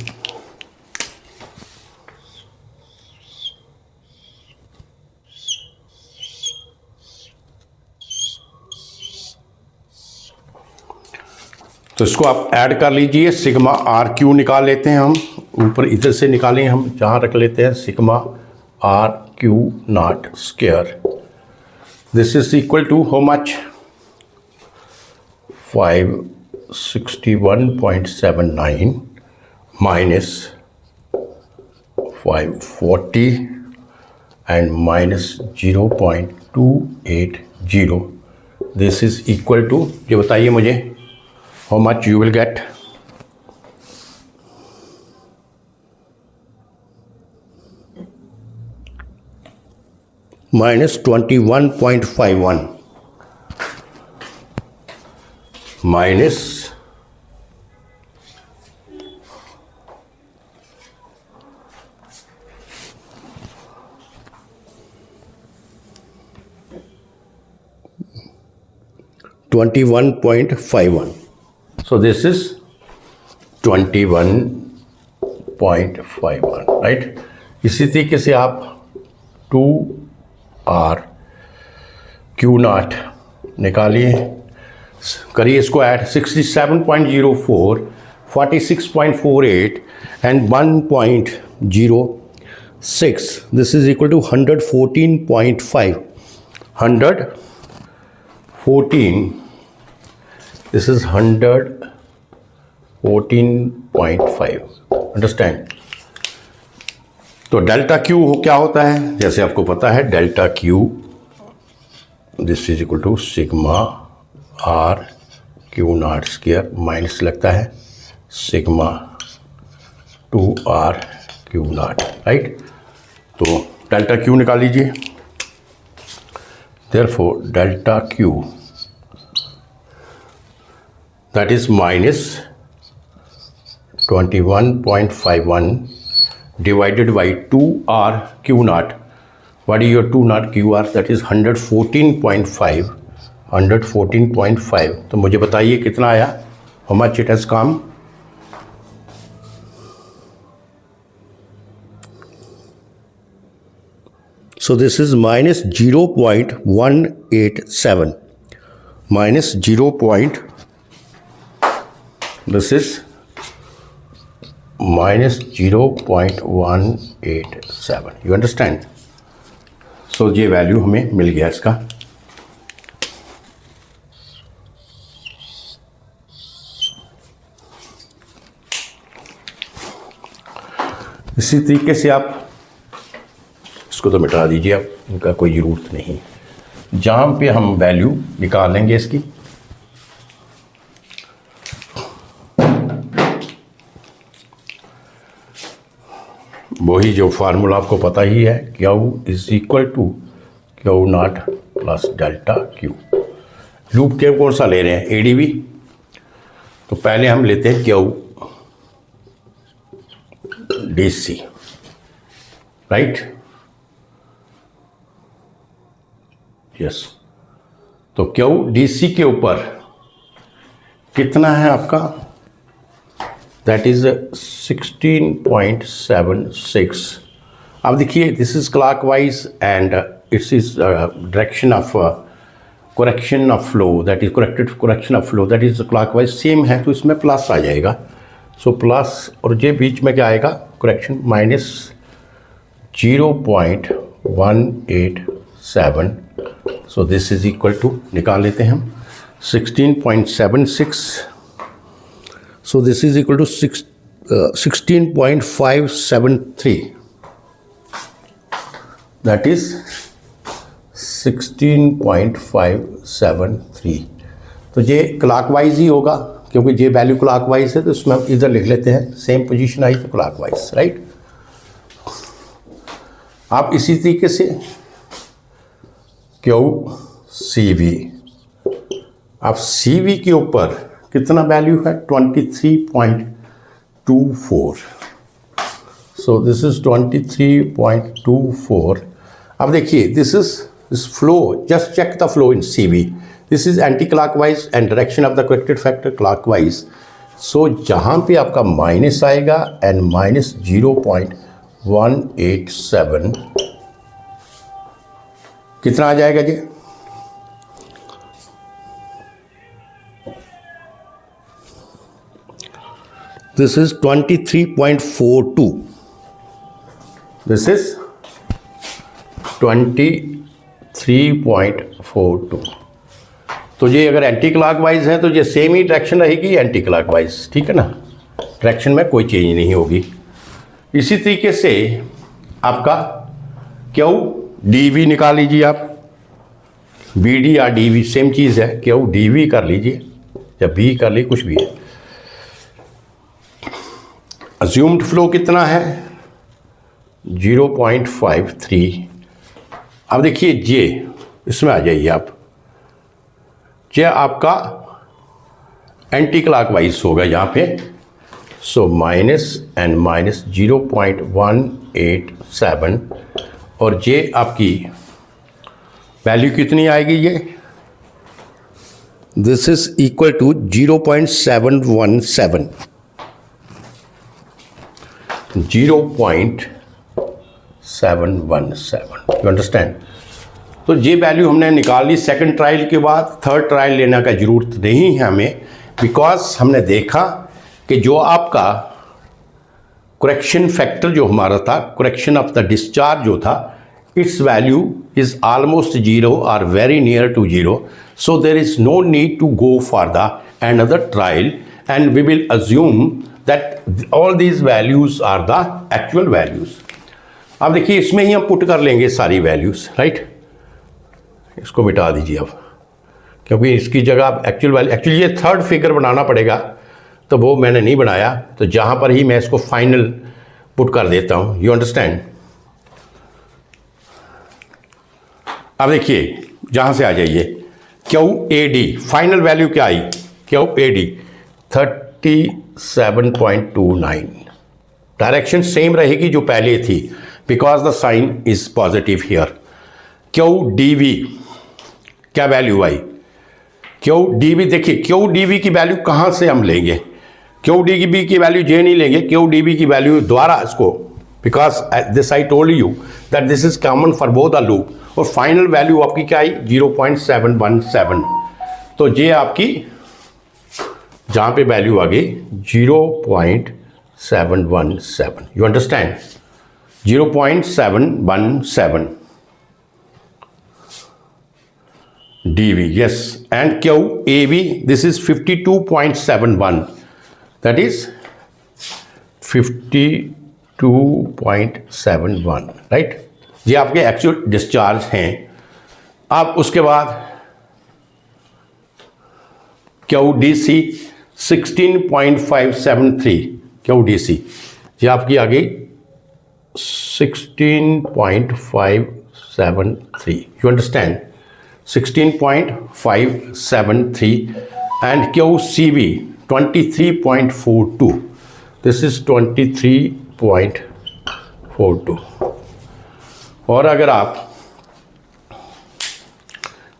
तो इसको आप ऐड कर लीजिए, सिग्मा R³ निकाल लेते हैं हम, ऊपर इधर से निकालें हम, जहाँ रख लेते हैं sigma R⁵²। This is equal to how much? 561.79 minus 540 and minus 0.280, this is equal to, ये बताइए मुझे, how much you will get? minus 21.51 minus 21.51, so this is 21.51, right? इसी तरीके से आप 2R⁵ निकालिए, करिए इसको add. 67.04 46.48 and 1.06. This is equal to 114.5. 114. This is 114.5. Understand? तो डेल्टा क्यू क्या होता है, जैसे आपको पता है delta Q this is equal to sigma R Q not square minus लगता है sigma 2r Q not, right. तो डेल्टा क्यू निकाल लीजिए। Therefore delta Q that is minus 21.51 divided by 2r q naught. What is your 2 naught qr? That is 114.5. 114.5. तो मुझे बताइए कितना आया, how much it has come? So this is minus 0.187. Minus 0. This is minus 0.187. You understand? So ये वैल्यू हमें मिल गया इसका। इसी तरीके से आप इसको तो मिटा दीजिए, आप इनका कोई ज़रूरत नहीं। जहाँ पे हम वैल्यू निकालेंगे इसकी, वही जो फार्मूला आपको पता ही है, Q is equal to Q not plus delta Q. Loop के कौन सा ले रहे हैं, एडीवी। तो पहले हम लेते हैं क्यू डीसी, राइट, यस। तो क्यू डीसी के ऊपर कितना है आपका, दैट इज 16.76। अब देखिए this is clockwise and it's is direction of correction of flow, that is correction of flow, that is clockwise same है, तो इसमें प्लस आ जाएगा। सो प्लस और ये बीच में क्या आएगा, correction minus 0.187। So this is equal to, निकाल लेते हैं हम 16.76। So this is equal to 16.573. That is 16.573। तो ये क्लॉकवाइज ही होगा, क्योंकि ये वैल्यू क्लॉकवाइज है, तो इसमें हम इधर लिख लेते हैं, सेम पोजीशन आई तो क्लॉकवाइज, राइट। आप इसी तरीके से क्यू सी वी, आप सी वी के ऊपर कितना वैल्यू है, 23.24। So this is 23.24। अब देखिए this flow, just check the flow in C V. This is anti clockwise and direction of the corrected factor clockwise. So जहाँ पे आपका माइनस आएगा एंड माइनस 0.187 कितना आ जाएगा जी, this is 23.42. This is 23.42। तो ये अगर एंटी क्लॉकवाइज है तो ये सेम ही डायरेक्शन रहेगी एंटी क्लॉकवाइज, ठीक है ना, डायरेक्शन में कोई चेंज नहीं होगी। इसी तरीके से आपका क्यू डी वी निकाल लीजिए आप, बी डी या डी वी सेम चीज़ है, क्यू डी वी कर लीजिए या बी कर लीजिए, कुछ भी है। अज्यूम्ड फ्लो कितना है, 0.53। अब देखिए जे, इसमें आ जाइए आप, जे आपका एंटी क्लॉकवाइज होगा यहाँ पे। सो माइनस एंड माइनस 0.187 और जे आपकी वैल्यू कितनी आएगी, ये this is equal to 0.717। 0.717, you understand. तो ये वैल्यू हमने निकाल ली सेकंड ट्रायल के बाद। थर्ड ट्रायल लेने का ज़रूरत नहीं है हमें, बिकॉज हमने देखा कि जो आपका करेक्शन फैक्टर जो हमारा था, करेक्शन ऑफ द डिस्चार्ज जो था, its value is almost 0 or very near to 0, so there is no need to go for the another trial, and we will assume that all these values are the actual values. अब देखिए इसमें ही हम पुट कर लेंगे सारी वैल्यूज, राइट। इसको मिटा दीजिए अब, क्योंकि इसकी जगह अब एक्चुअल वैल्यू, एक्चुअली ये थर्ड फिगर बनाना पड़ेगा, तो वो मैंने नहीं बनाया, तो जहाँ पर ही मैं इसको फाइनल पुट कर देता हूँ, यू अंडरस्टैंड। अब देखिए जहाँ से आ जाइए, Q A D final value क्या आई, Q A D 37.29, direction same रहेगी जो पहले थी, because the sign is positive here. Q D V क्या वैल्यू आई, क्यू डी वी, देखिए क्यू डी वी की वैल्यू कहाँ से हम लेंगे, क्यू डी वी की वैल्यू जे नहीं लेंगे, क्यू डी वी की वैल्यू द्वारा इसको, because this I told you that this is common for both the loop, और फाइनल वैल्यू आपकी क्या आई 0.717, तो ये आपकी जहाँ पे वैल्यू आ गई 0.717, you understand, 0.717 dV, yes, and QAV this is 52.71, that is 52.71, right। ये आपके एक्चुअल डिस्चार्ज हैं। अब उसके बाद QDC 16.573, QDC ये आपकी आ गई 16.573, you understand, 16.573, and QCV 23.42, this is 23.42। और अगर आप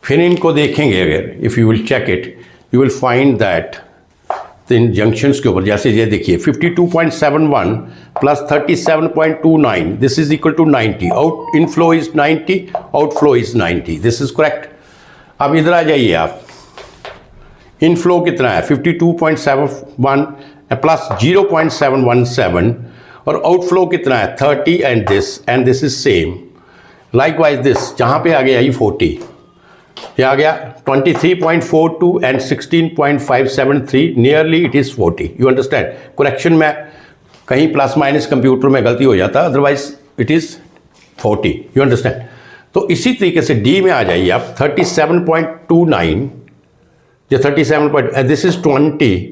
फिर इनको देखेंगे, अगर if you will check it, you will find that in junctions के ऊपर, जैसे ये देखिए 52.71 plus 37.29, this is equal to 90, out inflow is 90, outflow is 90, this is correct. अब इधर आ जाइए आप, इनफ्लो कितना है 52.71 प्लस 0.717, और आउटफ्लो कितना है 30, and this is same, likewise this जहाँ पे आ गया ये 40, ये आ गया 23.42 and 16.573, nearly it is 40, you understand. Correction में कहीं प्लस माइनस कंप्यूटर में गलती हो जाता, otherwise it is 40, you understand. तो इसी तरीके से डी में आ जाइए आप, 37.29, ये 37 this is 20,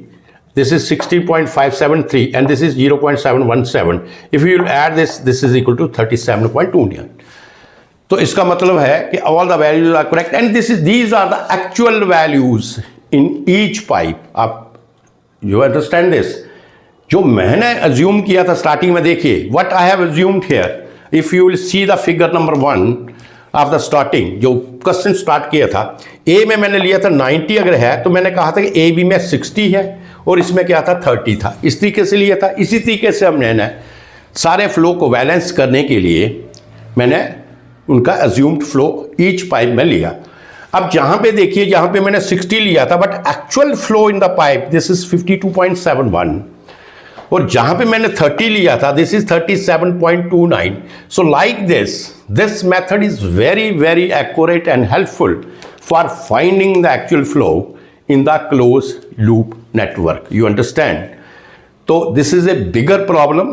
this is 16.573, and this is 0.717, if you will add this is equal to 37.29। तो इसका मतलब है कि all the values are correct, and these are the actual values in each pipe। आप you understand this, जो मैंने assume किया था स्टार्टिंग में, देखिए what I have assumed here, if you will see the figure number 1 of the starting, जो क्वेश्चन स्टार्ट किया था, A में मैंने लिया था 90 अगर है, तो मैंने कहा था कि AB में 60 है और इसमें क्या था 30 था, इस तरीके से लिया था। इसी तरीके से हमने ना सारे फ्लो को बैलेंस करने के लिए मैंने उनका अज्यूम्ड फ्लो ईच पाइप में लिया। अब जहाँ पे देखिए, जहाँ पे मैंने 60 लिया था, but actual flow in the pipe this is 52.71, और जहाँ पे मैंने 30 लिया था this is 37.29। So like this method is very very accurate and helpful for finding the actual flow in the closed loop network, you understand। So this is a bigger problem,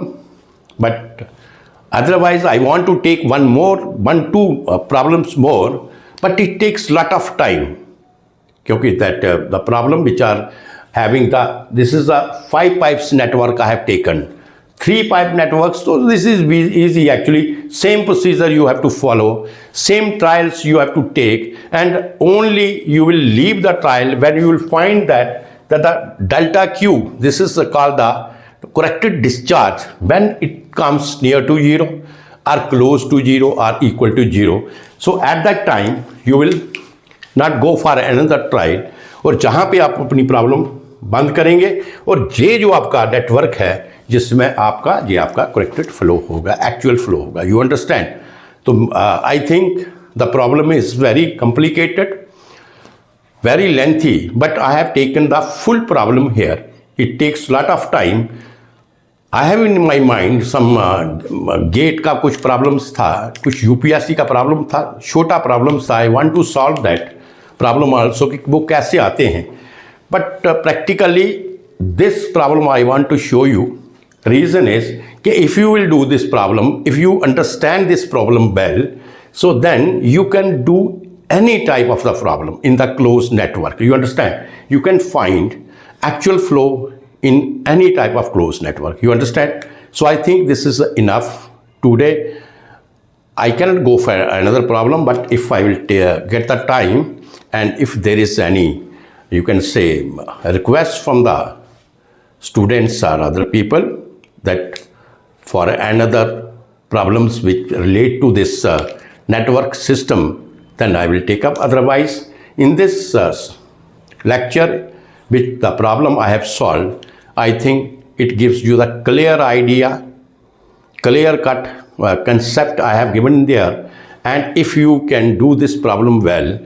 but otherwise I want to take two problems more, but it takes lot of time, क्योंकि that the problem which are having this is a 5 pipes network I have taken, 3 pipe networks, so this is easy actually, same procedure you have to follow, same trials you have to take, and only you will leave the trial when you will find that the delta Q, this is called the corrected discharge, when it comes near to 0 or close to 0 or equal to 0, so at that time you will not go for another trial, और जहाँ पे आप अपनी प्रॉब्लम बंद करेंगे, और ये जो आपका नेटवर्क है जिसमें आपका करेक्टेड फ्लो होगा, एक्चुअल फ्लो होगा, यू अंडरस्टैंड। तो I think the problem is very complicated, very lengthy, but I have taken the full problem here it takes lot of time. I have in my mind some gate का कुछ problems था, कुछ UPSC का problem था, छोटा problems था. I want to solve that problem also कि वो कैसे आते हैं. But practically this problem I want to show you. Reason is कि if you will do this problem, if you understand this problem well, so then you can do any type of the problem in the closed network. You understand? You can find actual flow in any type of closed network. You understand? So I think this is enough today. I cannot go for another problem, but if I will get the time, and if there is any, you can say, request from the students or other people that for another problems which relate to this network system, then I will take up. Otherwise, in this lecture, with the problem I have solved, I think it gives you the clear idea, clear cut concept I have given there. And if you can do this problem well,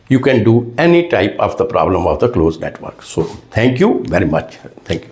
you can do any type of the problem of the closed network. So thank you very much. Thank you.